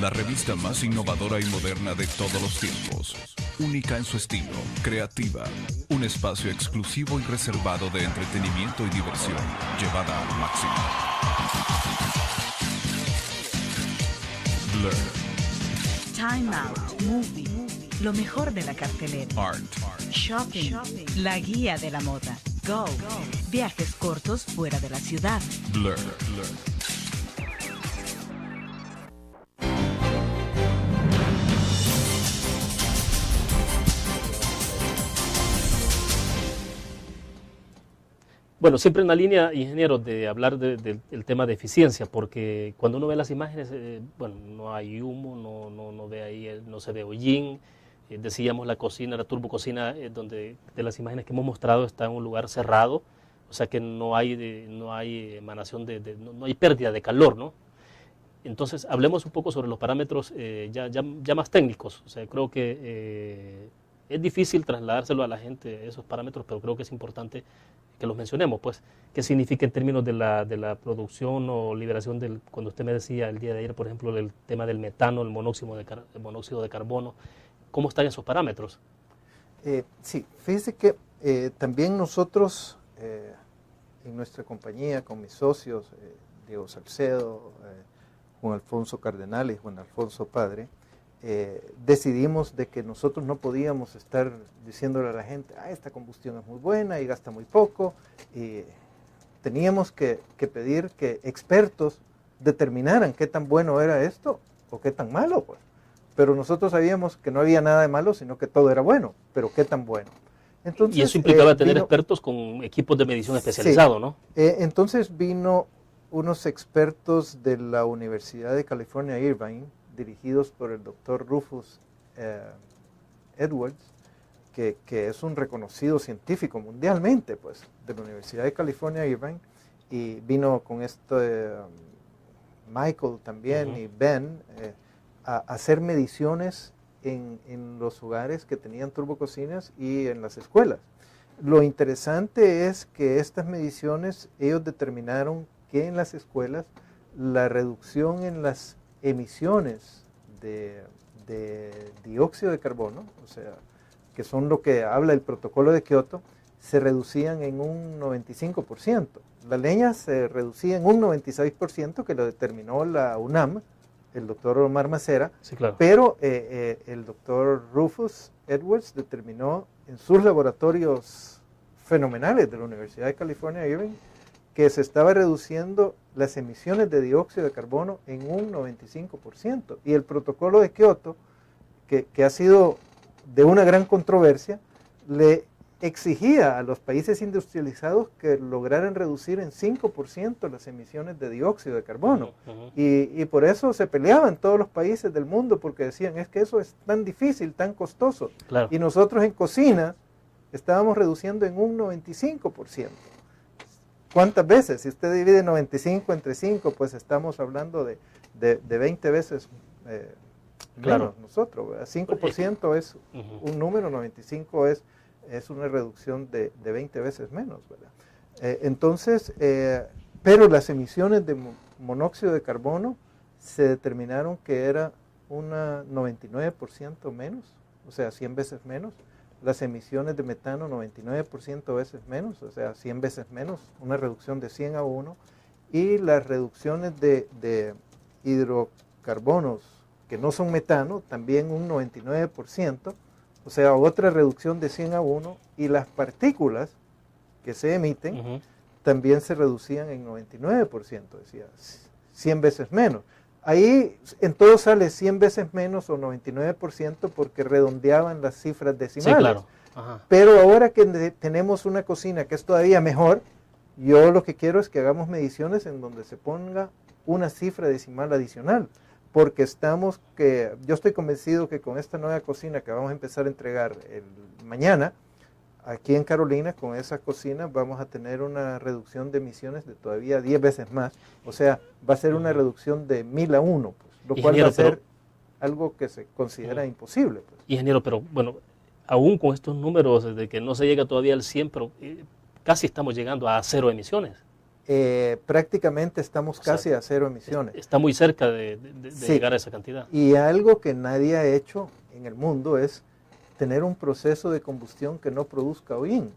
La revista más innovadora y moderna de todos los tiempos. Única en su estilo, creativa. Un espacio exclusivo y reservado de entretenimiento y diversión, llevada al máximo. Learn. Time Out, Movie, lo mejor de la cartelera. Art. Shopping, la guía de la moda. Go, viajes cortos fuera de la ciudad. Blur. Bueno, siempre en la línea, ingeniero, de hablar del tema de eficiencia, porque cuando uno ve las imágenes, bueno, no hay humo, no ve ahí, no se ve hollín. Decíamos la cocina, la turbococina, donde de las imágenes que hemos mostrado está en un lugar cerrado, o sea que no hay emanación no hay pérdida de calor, ¿no? Entonces, hablemos un poco sobre los parámetros ya más técnicos. O sea, creo que es difícil trasladárselo a la gente, esos parámetros, pero creo que es importante que los mencionemos. Pues, ¿qué significa en términos de la producción o liberación cuando usted me decía el día de ayer, por ejemplo, el tema del metano, el monóxido de carbono? ¿Cómo están esos parámetros? Sí, fíjese que también nosotros, en nuestra compañía, con mis socios, Diego Salcedo, Juan Alfonso Cardenal y Juan Alfonso Padre, decidimos de que nosotros no podíamos estar diciéndole a la gente, esta combustión es muy buena y gasta muy poco, y teníamos que pedir que expertos determinaran qué tan bueno era esto o qué tan malo, pues. Pero nosotros sabíamos que no había nada de malo, sino que todo era bueno, pero qué tan bueno. Entonces, y eso implicaba tener expertos con equipos de medición especializados, sí, ¿no? Entonces vino unos expertos de la Universidad de California, Irvine, dirigidos por el doctor Rufus Edwards, que es un reconocido científico mundialmente, pues, de la Universidad de California, Irvine, y vino con Michael también y Ben, a hacer mediciones en los hogares que tenían turbococinas y en las escuelas. Lo interesante es que estas mediciones, ellos determinaron que en las escuelas la reducción en las emisiones de dióxido de carbono, o sea, que son lo que habla el protocolo de Kioto, se reducían en un 95%. La leña se reducía en un 96%, que lo determinó la UNAM, el doctor Omar Macera, sí, claro. Pero el doctor Rufus Edwards determinó en sus laboratorios fenomenales de la Universidad de California, Irvine, que se estaba reduciendo las emisiones de dióxido de carbono en un 95%. Y el protocolo de Kioto, que ha sido de una gran controversia, le exigía a los países industrializados que lograran reducir en 5% las emisiones de dióxido de carbono. Y por eso se peleaban todos los países del mundo, porque decían, es que eso es tan difícil, tan costoso. Claro. Y nosotros en cocina estábamos reduciendo en un 95%. ¿Cuántas veces? Si usted divide 95 entre 5, pues estamos hablando de 20 veces claro. menos nosotros, ¿verdad? 5% es un número, 95 es una reducción de 20 veces menos, ¿verdad? Entonces, pero las emisiones de monóxido de carbono se determinaron que era una 99% menos, o sea, 100 veces menos. Las emisiones de metano 99% veces menos, o sea, 100 veces menos, una reducción de 100 a 1. Y las reducciones de hidrocarbonos que no son metano, también un 99%, o sea, otra reducción de 100 a 1, y las partículas que se emiten también se reducían en 99%, decía, 100 veces menos. Ahí en todo sale 100 veces menos o 99% porque redondeaban las cifras decimales. Sí, claro. Pero ahora que tenemos una cocina que es todavía mejor, yo lo que quiero es que hagamos mediciones en donde se ponga una cifra decimal adicional. Porque yo estoy convencido que con esta nueva cocina que vamos a empezar a entregar mañana, aquí en Carolina, con esa cocina vamos a tener una reducción de emisiones de todavía 10 veces más. O sea, va a ser una reducción de 1000 a 1, pues, lo cual va a ser algo que se considera imposible. Pues. Ingeniero, pero bueno, aún con estos números de que no se llega todavía al 100, pero casi estamos llegando a 0 emisiones. Prácticamente estamos casi a 0 emisiones. Está muy cerca de sí, llegar a esa cantidad. Y algo que nadie ha hecho en el mundo es tener un proceso de combustión que no produzca hollín.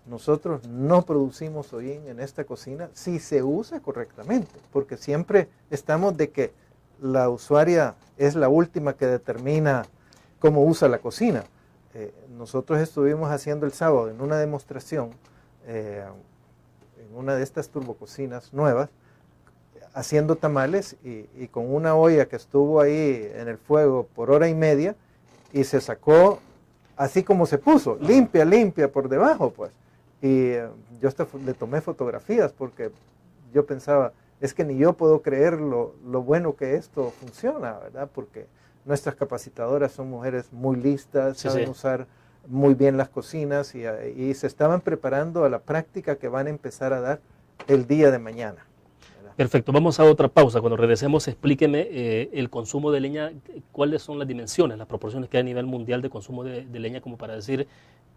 Nosotros no producimos hollín en esta cocina si se usa correctamente, porque siempre estamos de que la usuaria es la última que determina cómo usa la cocina. Nosotros estuvimos haciendo el sábado en una demostración, en una de estas turbococinas nuevas, haciendo tamales y con una olla que estuvo ahí en el fuego por hora y media y se sacó así como se puso, limpia por debajo, pues. Y yo hasta le tomé fotografías porque yo pensaba, es que ni yo puedo creer lo bueno que esto funciona, ¿verdad? Porque nuestras capacitadoras son mujeres muy listas, saben usar muy bien las cocinas y se estaban preparando a la práctica que van a empezar a dar el día de mañana. Perfecto, vamos a otra pausa. Cuando regresemos, explíqueme el consumo de leña, cuáles son las dimensiones, las proporciones que hay a nivel mundial de consumo de leña, como para decir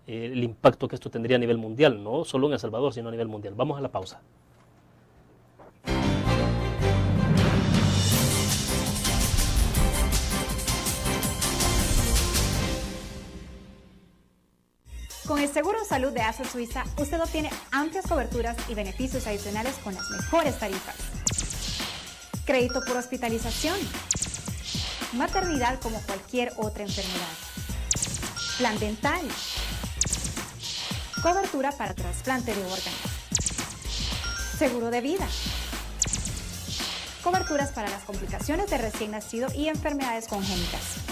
el impacto que esto tendría a nivel mundial, no solo en El Salvador, sino a nivel mundial. Vamos a la pausa. Con el Seguro de Salud de ASA Suiza, usted obtiene amplias coberturas y beneficios adicionales con las mejores tarifas. Crédito por hospitalización. Maternidad como cualquier otra enfermedad. Plan dental. Cobertura para trasplante de órganos. Seguro de vida. Coberturas para las complicaciones de recién nacido y enfermedades congénitas.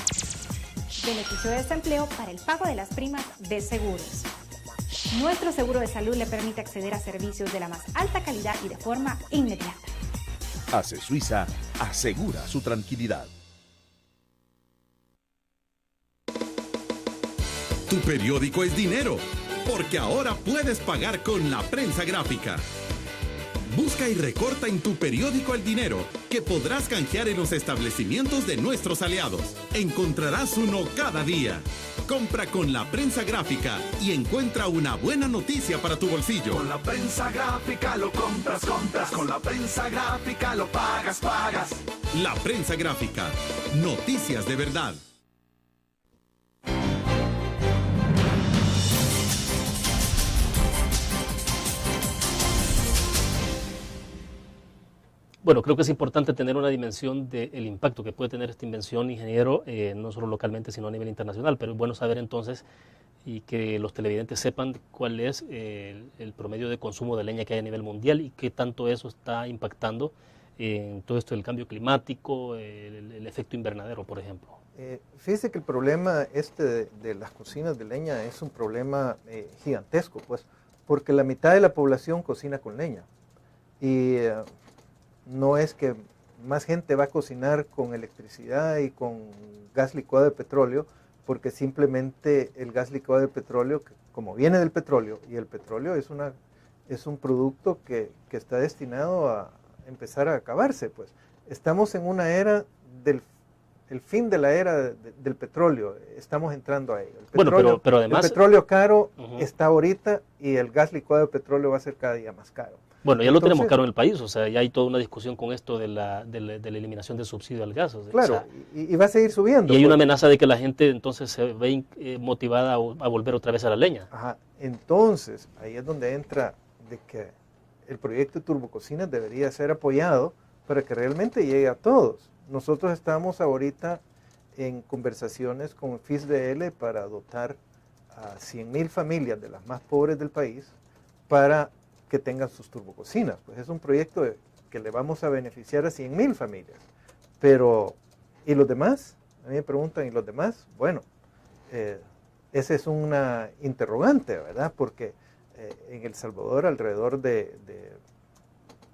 Beneficio de desempleo para el pago de las primas de seguros. Nuestro seguro de salud le permite acceder a servicios de la más alta calidad y de forma inmediata. ACE Suiza asegura su tranquilidad. Tu periódico es dinero, porque ahora puedes pagar con la prensa gráfica. Busca y recorta en tu periódico el dinero que podrás canjear en los establecimientos de nuestros aliados. Encontrarás uno cada día. Compra con la prensa gráfica y encuentra una buena noticia para tu bolsillo. Con la prensa gráfica lo compras. Con la prensa gráfica lo pagas. La prensa gráfica. Noticias de verdad. Bueno, creo que es importante tener una dimensión del impacto que puede tener esta invención, ingeniero, no solo localmente, sino a nivel internacional. Pero es bueno saber entonces y que los televidentes sepan cuál es el promedio de consumo de leña que hay a nivel mundial y qué tanto eso está impactando en todo esto del cambio climático, el efecto invernadero, por ejemplo. Fíjese que el problema de las cocinas de leña es un problema gigantesco, pues, porque la mitad de la población cocina con leña. Y no es que más gente va a cocinar con electricidad y con gas licuado de petróleo, porque simplemente el gas licuado de petróleo, como viene del petróleo, y el petróleo es un producto que está destinado a empezar a acabarse, pues. Estamos en una era el fin de la era del petróleo, estamos entrando a ello. Bueno, pero además el petróleo caro está ahorita y el gas licuado de petróleo va a ser cada día más caro. Bueno, ya lo tenemos caro en el país, o sea, ya hay toda una discusión con esto de la eliminación del subsidio al gas. Claro, o sea, y va a seguir subiendo. Y hay una amenaza de que la gente entonces se ve motivada a volver otra vez a la leña. Ajá, entonces ahí es donde entra de que el proyecto de turbococinas debería ser apoyado para que realmente llegue a todos. Nosotros estamos ahorita en conversaciones con FISDL para dotar a 100,000 familias de las más pobres del país para que tengan sus turbococinas. Pues es un proyecto que le vamos a beneficiar a 100,000 familias. Pero, ¿y los demás? A mí me preguntan, ¿y los demás? Bueno, esa es una interrogante, ¿verdad? Porque en El Salvador alrededor de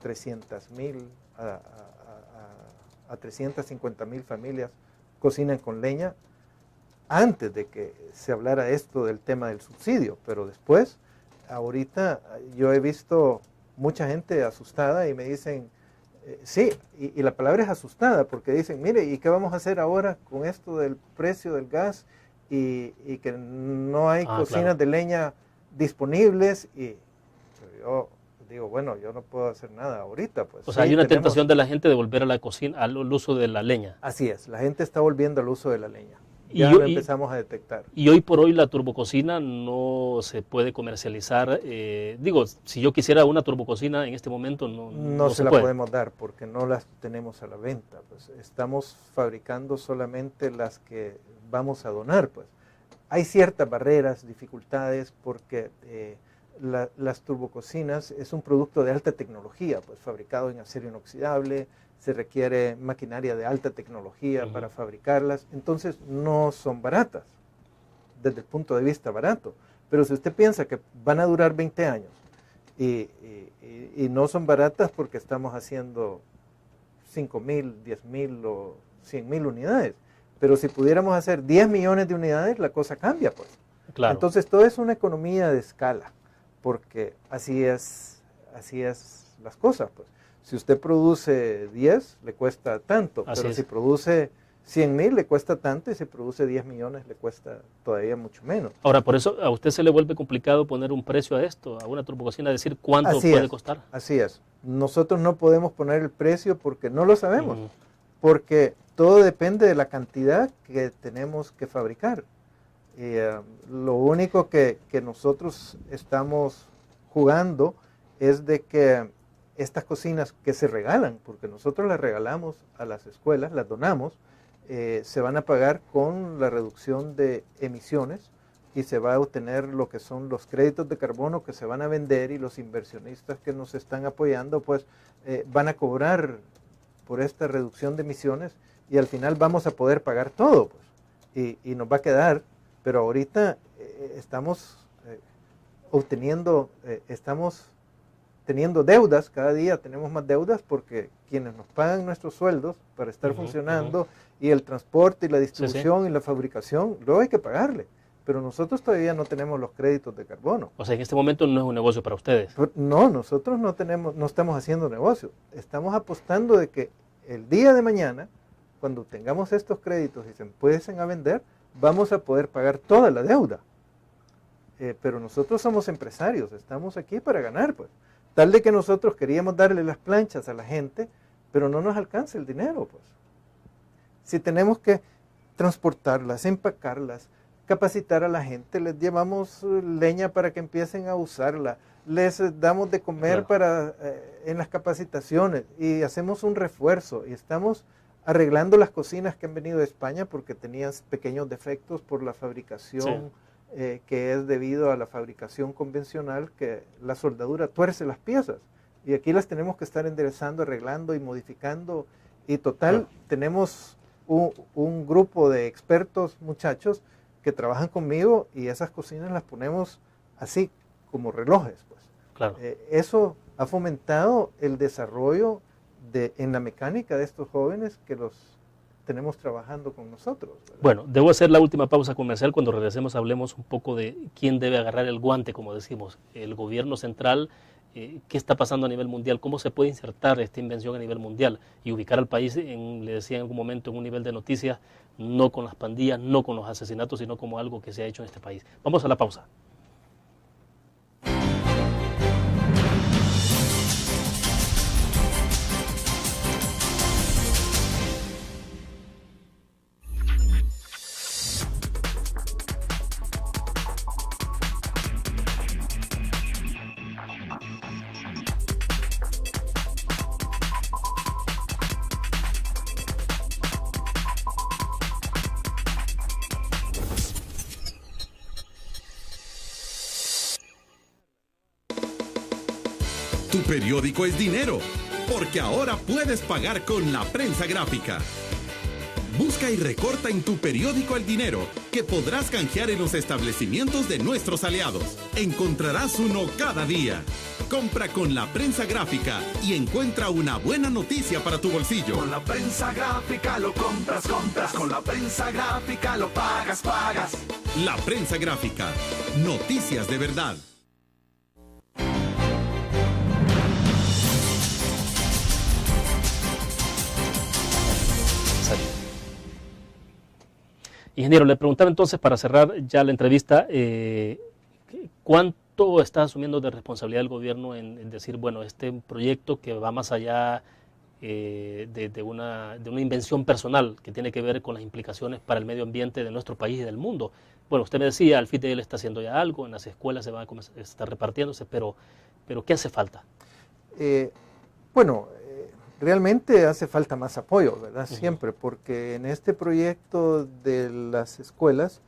300,000 a 350,000 familias cocinan con leña antes de que se hablara esto del tema del subsidio, pero después, ahorita yo he visto mucha gente asustada y me dicen, sí, y la palabra es asustada, porque dicen, mire, ¿y qué vamos a hacer ahora con esto del precio del gas y que no hay cocinas de leña disponibles? Y yo digo, bueno, yo no puedo hacer nada ahorita. Pues, o sea, hay una tentación de la gente de volver a la cocina, al uso de la leña. Así es, la gente está volviendo al uso de la leña. Ya lo empezamos a detectar. Y hoy por hoy la turbococina no se puede comercializar. Digo, si yo quisiera una turbococina en este momento no se la podemos dar porque no las tenemos a la venta. Pues estamos fabricando solamente las que vamos a donar. Pues hay ciertas barreras, dificultades, porque las turbococinas es un producto de alta tecnología, pues fabricado en acero inoxidable. Se requiere maquinaria de alta tecnología para fabricarlas, entonces no son baratas, desde el punto de vista barato. Pero si usted piensa que van a durar 20 años y no son baratas porque estamos haciendo 5,000, 10,000 o 100,000 unidades, pero si pudiéramos hacer 10 millones de unidades, la cosa cambia, pues. Claro. Entonces todo es una economía de escala, porque así es las cosas, pues. si usted produce 10, le cuesta tanto, Así pero es. si produce 100,000 le cuesta tanto y si produce 10 millones le cuesta todavía mucho menos. Ahora, por eso a usted se le vuelve complicado poner un precio a esto, a una turbococina, decir cuánto Así puede es, costar. Así es. Nosotros no podemos poner el precio porque no lo sabemos, Ujú. porque todo depende de la cantidad que tenemos que fabricar. Lo único que nosotros estamos jugando es de que estas cocinas que se regalan, porque nosotros las regalamos a las escuelas, las donamos, se van a pagar con la reducción de emisiones y se va a obtener lo que son los créditos de carbono que se van a vender, y los inversionistas que nos están apoyando pues van a cobrar por esta reducción de emisiones, y al final vamos a poder pagar todo pues, y nos va a quedar, pero ahorita estamos estamos teniendo deudas, cada día tenemos más deudas porque quienes nos pagan nuestros sueldos para estar funcionando, y el transporte y la distribución y la fabricación, luego hay que pagarle, pero nosotros todavía no tenemos los créditos de carbono. O sea, en este momento no es un negocio para ustedes. No, nosotros no estamos haciendo negocio, estamos apostando de que el día de mañana, cuando tengamos estos créditos y se empiecen a vender, vamos a poder pagar toda la deuda. Pero nosotros somos empresarios, estamos aquí para ganar, pues. Tal de que nosotros queríamos darle las planchas a la gente, pero no nos alcanza el dinero, pues. Si tenemos que transportarlas, empacarlas, capacitar a la gente, les llevamos leña para que empiecen a usarla, les damos de comer en las capacitaciones, y hacemos un refuerzo, y estamos arreglando las cocinas que han venido de España porque tenían pequeños defectos por la fabricación, que es debido a la fabricación convencional, que la soldadura tuerce las piezas, y aquí las tenemos que estar enderezando, arreglando y modificando, y total, tenemos un grupo de expertos, muchachos, que trabajan conmigo, y esas cocinas las ponemos así, como relojes, pues. Claro. Eso ha fomentado el desarrollo en la mecánica de estos jóvenes que los tenemos trabajando con nosotros, ¿verdad? Bueno, debo hacer la última pausa comercial. Cuando regresemos hablemos un poco de quién debe agarrar el guante, como decimos, el gobierno central, qué está pasando a nivel mundial, cómo se puede insertar esta invención a nivel mundial y ubicar al país, le decía en algún momento, en un nivel de noticias, no con las pandillas, no con los asesinatos, sino como algo que se ha hecho en este país. Vamos a la pausa. Tu periódico es dinero, porque ahora puedes pagar con la prensa gráfica. Busca y recorta en tu periódico el dinero que podrás canjear en los establecimientos de nuestros aliados. Encontrarás uno cada día. Compra con la prensa gráfica y encuentra una buena noticia para tu bolsillo. Con la prensa gráfica lo compras, compras. Con la prensa gráfica lo pagas, pagas. La prensa gráfica. Noticias de verdad. Ingeniero, le preguntaba entonces, para cerrar ya la entrevista, ¿cuánto está asumiendo de responsabilidad el gobierno en decir, bueno, este proyecto que va más allá de una invención personal que tiene que ver con las implicaciones para el medio ambiente de nuestro país y del mundo? Bueno, usted me decía, el FITEL está haciendo ya algo, en las escuelas se va a estar repartiéndose, pero ¿qué hace falta? Realmente hace falta más apoyo, ¿verdad? Siempre, porque en este proyecto de las escuelas,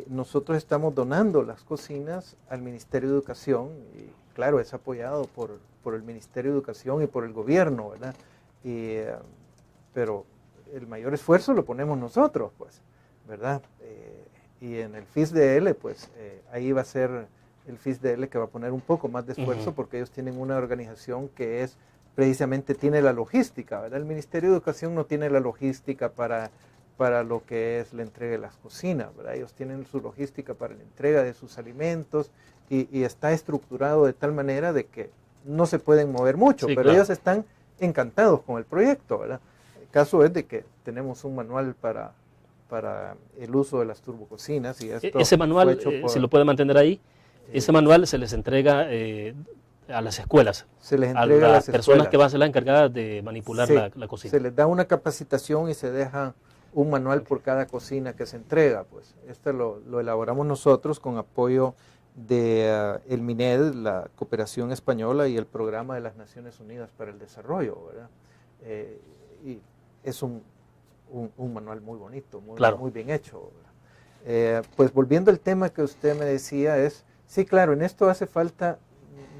nosotros estamos donando las cocinas al Ministerio de Educación, y claro, es apoyado por el Ministerio de Educación y por el gobierno, ¿verdad? Pero el mayor esfuerzo lo ponemos nosotros, pues, ¿verdad? Y en el FISDL, pues, ahí va a ser el FISDL que va a poner un poco más de esfuerzo, porque ellos tienen una organización que es precisamente tiene la logística, ¿verdad? El Ministerio de Educación no tiene la logística para lo que es la entrega de las cocinas, ¿verdad? Ellos tienen su logística para la entrega de sus alimentos y está estructurado de tal manera de que no se pueden mover mucho, pero ellos están encantados con el proyecto, ¿verdad? El caso es de que tenemos un manual para el uso de las turbococinas. Y esto ese manual, si lo puede mantener ahí, ese manual se les entrega a las escuelas, se les entrega a las personas que van a ser las encargadas de manipular la cocina. Se les da una capacitación y se deja un manual por cada cocina que se entrega. Pues este lo elaboramos nosotros con apoyo de el MINED, la Cooperación Española, y el Programa de las Naciones Unidas para el Desarrollo, ¿verdad? Y es un manual muy bonito, muy bien hecho. Pues volviendo al tema que usted me decía, sí, claro, en esto hace falta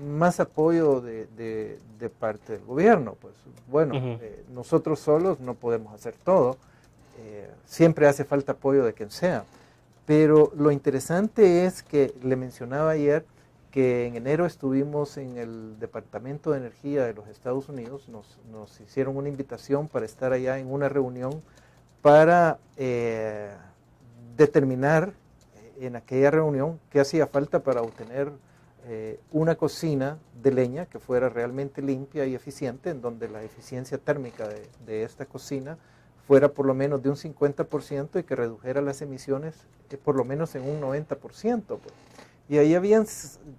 más apoyo de parte del gobierno. Pues bueno, nosotros solos no podemos hacer todo, siempre hace falta apoyo de quien sea, pero lo interesante es que le mencionaba ayer que en enero estuvimos en el Departamento de Energía de los Estados Unidos, nos hicieron una invitación para estar allá en una reunión para determinar en aquella reunión qué hacía falta para obtener una cocina de leña que fuera realmente limpia y eficiente, en donde la eficiencia térmica de esta cocina fuera por lo menos de un 50% y que redujera las emisiones por lo menos en un 90%. Pues. Y ahí habían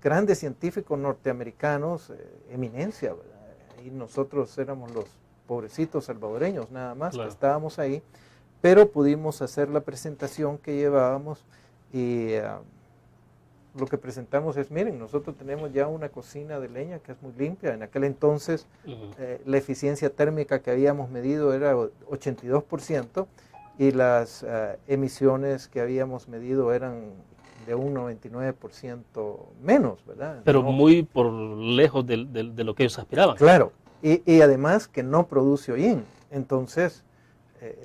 grandes científicos norteamericanos, eminencia, ¿verdad? Y nosotros éramos los pobrecitos salvadoreños nada más, que estábamos ahí, pero pudimos hacer la presentación que llevábamos y lo que presentamos es, miren, nosotros tenemos ya una cocina de leña que es muy limpia. En aquel entonces la eficiencia térmica que habíamos medido era 82% y las emisiones que habíamos medido eran de un 99% menos, ¿verdad? Pero no, muy por lejos de lo que ellos aspiraban. Claro, y además que no produce hollín. Entonces,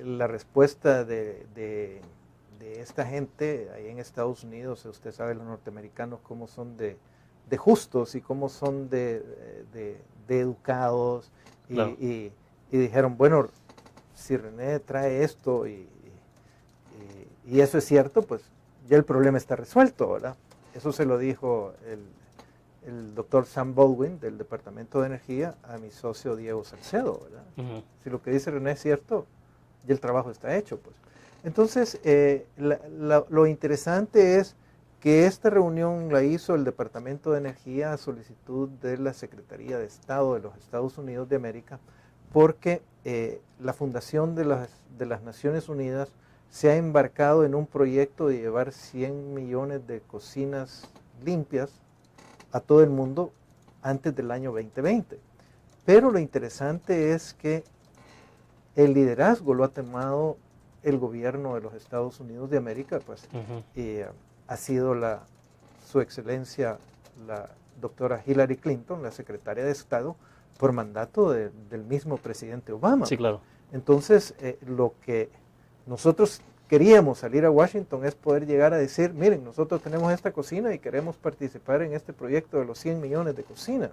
la respuesta de esta gente ahí en Estados Unidos, usted sabe los norteamericanos cómo son de justos y cómo son de educados, claro. y dijeron, bueno, si René trae esto y eso es cierto, pues ya el problema está resuelto, ¿verdad? Eso se lo dijo el doctor Sam Baldwin del Departamento de Energía a mi socio Diego Salcedo, ¿verdad? Si lo que dice René es cierto, ya el trabajo está hecho, pues. Entonces, lo interesante es que esta reunión la hizo el Departamento de Energía a solicitud de la Secretaría de Estado de los Estados Unidos de América, porque la Fundación de las Naciones Unidas se ha embarcado en un proyecto de llevar 100 millones de cocinas limpias a todo el mundo antes del año 2020. Pero lo interesante es que el liderazgo lo ha tomado el gobierno de los Estados Unidos de América, pues, y ha sido su excelencia, la doctora Hillary Clinton, la secretaria de Estado, por mandato del mismo presidente Obama. Sí, claro. Entonces, lo que nosotros queríamos salir a Washington es poder llegar a decir, miren, nosotros tenemos esta cocina y queremos participar en este proyecto de los 100 millones de cocinas.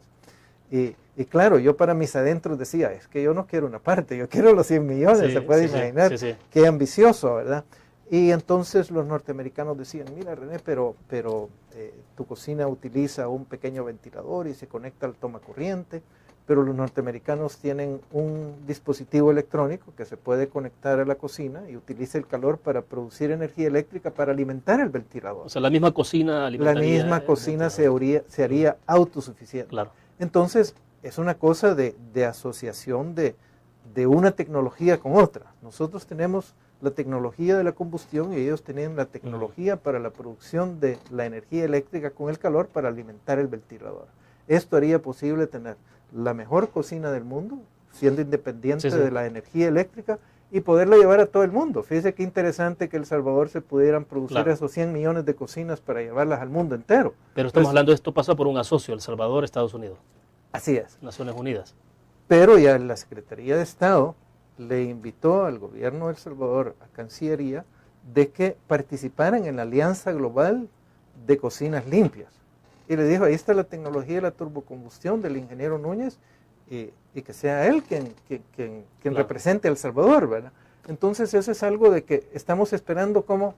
Y claro, yo para mis adentros decía, es que yo no quiero una parte, yo quiero los 100 millones, sí, se puede imaginar, qué ambicioso, ¿verdad? Y entonces los norteamericanos decían, mira René, pero tu cocina utiliza un pequeño ventilador y se conecta al tomacorriente, pero los norteamericanos tienen un dispositivo electrónico que se puede conectar a la cocina y utiliza el calor para producir energía eléctrica para alimentar el ventilador. O sea, la misma cocina alimentaría. La misma cocina se haría autosuficiente. Claro. Entonces, es una cosa de asociación de una tecnología con otra. Nosotros tenemos la tecnología de la combustión y ellos tienen la tecnología para la producción de la energía eléctrica con el calor para alimentar el ventilador. Esto haría posible tener la mejor cocina del mundo, siendo independiente de la energía eléctrica, y poderla llevar a todo el mundo. Fíjese qué interesante que en El Salvador se pudieran producir esos 100 millones de cocinas para llevarlas al mundo entero. Pero estamos hablando de esto pasa por un asocio, El Salvador, Estados Unidos. Así es. Naciones Unidas. Pero ya la Secretaría de Estado le invitó al gobierno de El Salvador, a Cancillería, de que participaran en la Alianza Global de Cocinas Limpias. Y le dijo, ahí está la tecnología de la turbocombustión del ingeniero Núñez, y que sea él quien represente a El Salvador, ¿verdad? Entonces eso es algo de que estamos esperando cómo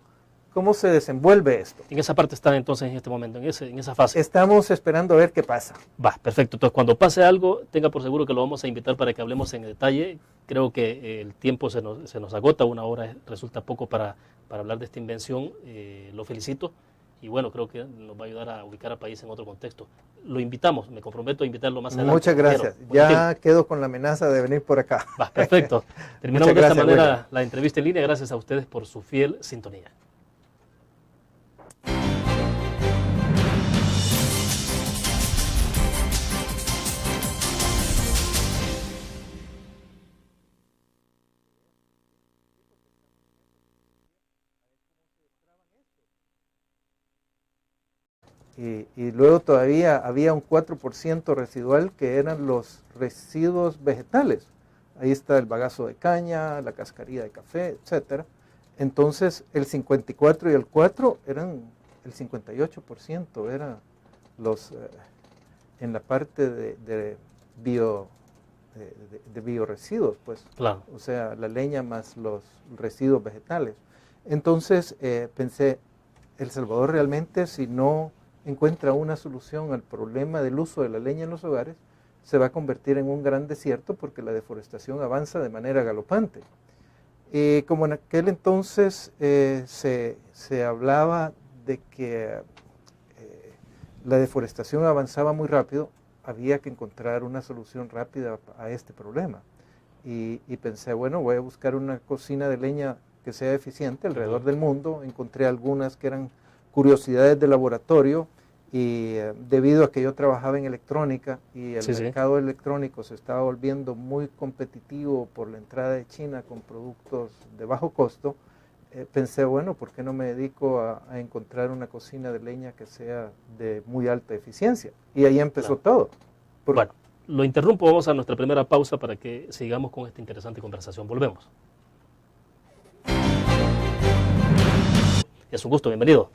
cómo se desenvuelve esto. En esa parte está entonces en este momento, en esa fase. Estamos esperando a ver qué pasa. Va, perfecto. Entonces, cuando pase algo, tenga por seguro que lo vamos a invitar para que hablemos en detalle. Creo que el tiempo se nos agota, 1 hora resulta poco para hablar de esta invención. Lo felicito y bueno, creo que nos va a ayudar a ubicar al país en otro contexto. Lo invitamos, me comprometo a invitarlo más adelante. Muchas gracias. Ya quedo con la amenaza de venir por acá. Va, perfecto. Terminamos de esta manera la entrevista en línea. Gracias a ustedes por su fiel sintonía. Y luego todavía había un 4% residual que eran los residuos vegetales. Ahí está el bagazo de caña, la cascarilla de café, etcétera. Entonces el 54 y el 4 eran el 58%, eran los en la parte de bioresiduos, pues. Claro. O sea, la leña más los residuos vegetales. Entonces pensé, El Salvador realmente, si no encuentra una solución al problema del uso de la leña en los hogares, se va a convertir en un gran desierto porque la deforestación avanza de manera galopante. Como en aquel entonces se hablaba de que la deforestación avanzaba muy rápido, había que encontrar una solución rápida a este problema. Y pensé, bueno, voy a buscar una cocina de leña que sea eficiente alrededor del mundo. Encontré algunas que eran curiosidades de laboratorio, y debido a que yo trabajaba en electrónica y el mercado electrónico se estaba volviendo muy competitivo por la entrada de China con productos de bajo costo, pensé, bueno, ¿por qué no me dedico a encontrar una cocina de leña que sea de muy alta eficiencia? Y ahí empezó todo. Bueno, lo interrumpo, vamos a nuestra primera pausa para que sigamos con esta interesante conversación. Volvemos. Es un gusto, bienvenido.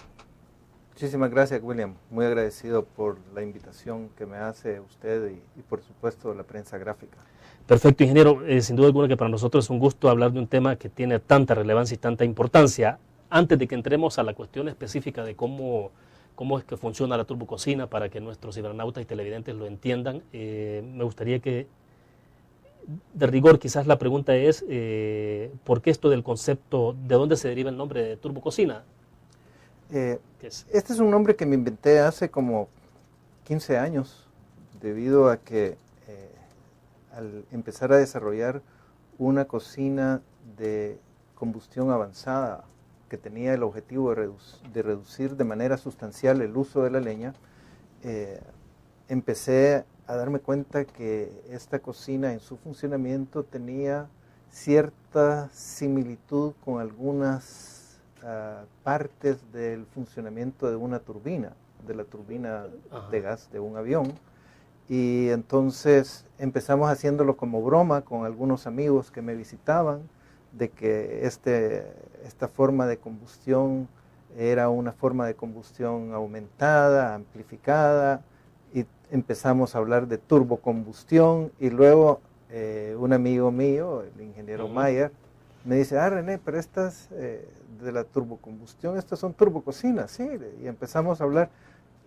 Muchísimas gracias, William. Muy agradecido por la invitación que me hace usted y por supuesto la prensa gráfica. Perfecto, ingeniero. Sin duda alguna que para nosotros es un gusto hablar de un tema que tiene tanta relevancia y tanta importancia. Antes de que entremos a la cuestión específica de cómo es que funciona la turbococina para que nuestros cibernautas y televidentes lo entiendan, me gustaría que, de rigor, quizás la pregunta es, ¿por qué esto del concepto, de dónde se deriva el nombre de turbococina? Este es un nombre que me inventé hace como 15 años, debido a que al empezar a desarrollar una cocina de combustión avanzada que tenía el objetivo de reducir de manera sustancial el uso de la leña, empecé a darme cuenta que esta cocina en su funcionamiento tenía cierta similitud con algunas partes del funcionamiento de una turbina, de la turbina de gas de un avión. Y entonces empezamos haciéndolo como broma con algunos amigos que me visitaban, de que esta forma de combustión era una forma de combustión aumentada, amplificada, y empezamos a hablar de turbocombustión, y luego un amigo mío, el ingeniero Mayer, me dice, René, pero estas de la turbocombustión, estas son turbococinas, sí, y empezamos a hablar,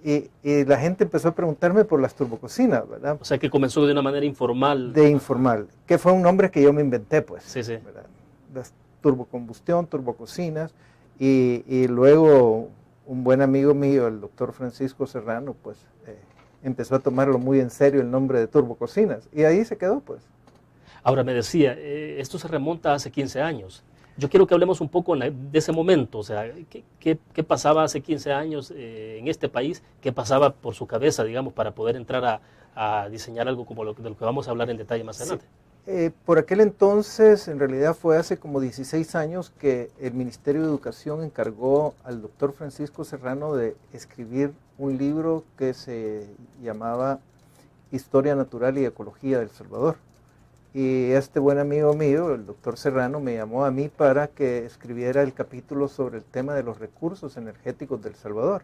y la gente empezó a preguntarme por las turbococinas, ¿verdad? O sea que comenzó de una manera informal. De informal, que fue un nombre que yo me inventé, pues. Sí, sí. ¿Verdad? Las turbocombustión, turbococinas, y luego un buen amigo mío, el doctor Francisco Serrano, pues empezó a tomarlo muy en serio el nombre de turbococinas, y ahí se quedó, pues. Ahora me decía, esto se remonta hace 15 años. Yo quiero que hablemos un poco de ese momento, o sea, ¿qué pasaba hace 15 años en este país? ¿Qué pasaba por su cabeza, digamos, para poder entrar a diseñar algo como de lo que vamos a hablar en detalle más adelante? Por aquel entonces, en realidad fue hace como 16 años que el Ministerio de Educación encargó al doctor Francisco Serrano de escribir un libro que se llamaba Historia Natural y Ecología del Salvador. Y este buen amigo mío, el doctor Serrano, me llamó a mí para que escribiera el capítulo sobre el tema de los recursos energéticos del Salvador,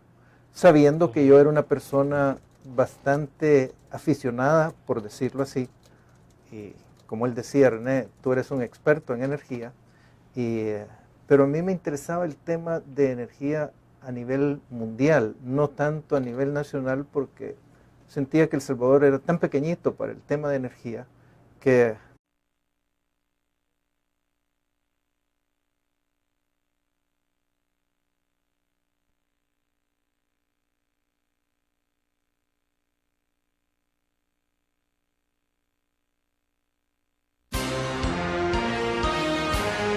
sabiendo que yo era una persona bastante aficionada, por decirlo así, y como él decía, René, tú eres un experto en energía, y pero a mí me interesaba el tema de energía a nivel mundial, no tanto a nivel nacional, porque sentía que El Salvador era tan pequeñito para el tema de energía que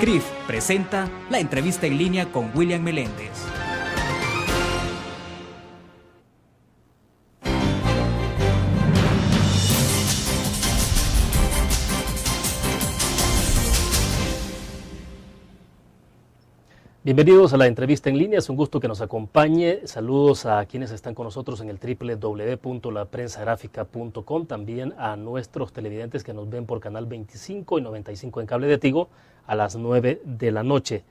CRIF presenta la entrevista en línea con William Meléndez. Bienvenidos a la entrevista en línea, es un gusto que nos acompañe. Saludos a quienes están con nosotros en el www.laprensagráfica.com, también a nuestros televidentes que nos ven por canal 25 y 95 en cable de Tigo a las 9 de la noche.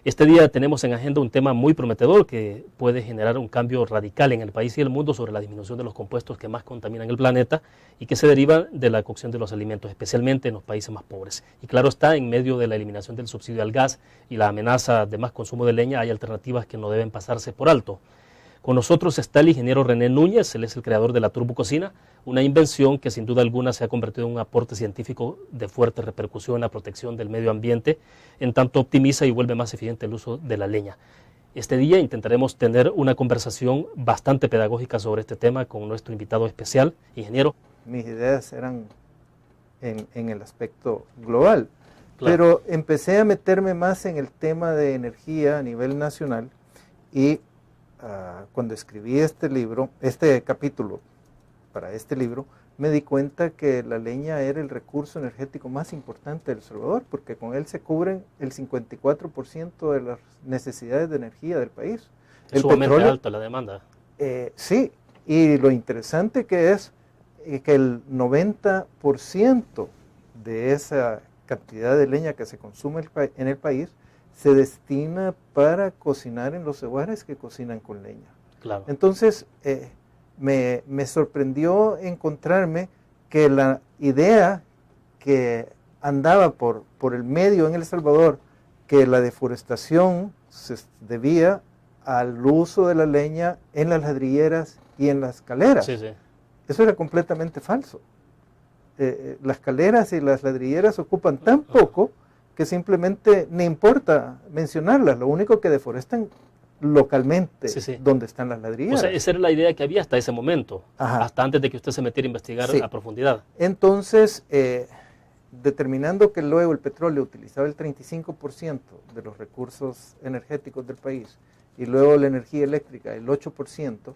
Este día tenemos en agenda un tema muy prometedor que puede generar un cambio radical en el país y el mundo sobre la disminución de los compuestos que más contaminan el planeta y que se derivan de la cocción de los alimentos, especialmente en los países más pobres. Y claro está, en medio de la eliminación del subsidio al gas y la amenaza de más consumo de leña, hay alternativas que no deben pasarse por alto. Con nosotros está el ingeniero René Núñez, él es el creador de la turbococina, una invención que sin duda alguna se ha convertido en un aporte científico de fuerte repercusión en la protección del medio ambiente, en tanto optimiza y vuelve más eficiente el uso de la leña. Este día intentaremos tener una conversación bastante pedagógica sobre este tema con nuestro invitado especial, ingeniero. Mis ideas eran en el aspecto global, Claro. pero empecé a meterme más en el tema de energía a nivel nacional y cuando escribí este capítulo para este libro, me di cuenta que la leña era el recurso energético más importante de El Salvador, porque con él se cubren el 54% de las necesidades de energía del país. Es sumamente alta la demanda. Sí, y lo interesante que es que el 90% de esa cantidad de leña que se consume en el país se destina para cocinar en los hogares que cocinan con leña. Claro. Entonces, me sorprendió encontrarme que la idea que andaba por el medio en El Salvador, que la deforestación se debía al uso de la leña en las ladrilleras y en las caleras. Sí, sí. Eso era completamente falso. Las caleras y las ladrilleras ocupan tan poco que simplemente no importa mencionarlas, lo único que deforestan localmente, Sí. donde están las ladrilleras. O sea, esa era la idea que había hasta ese momento, Ajá. hasta antes de que usted se metiera a investigar Sí. a profundidad. Entonces, determinando que luego el petróleo utilizaba el 35% de los recursos energéticos del país y luego la energía eléctrica el 8%,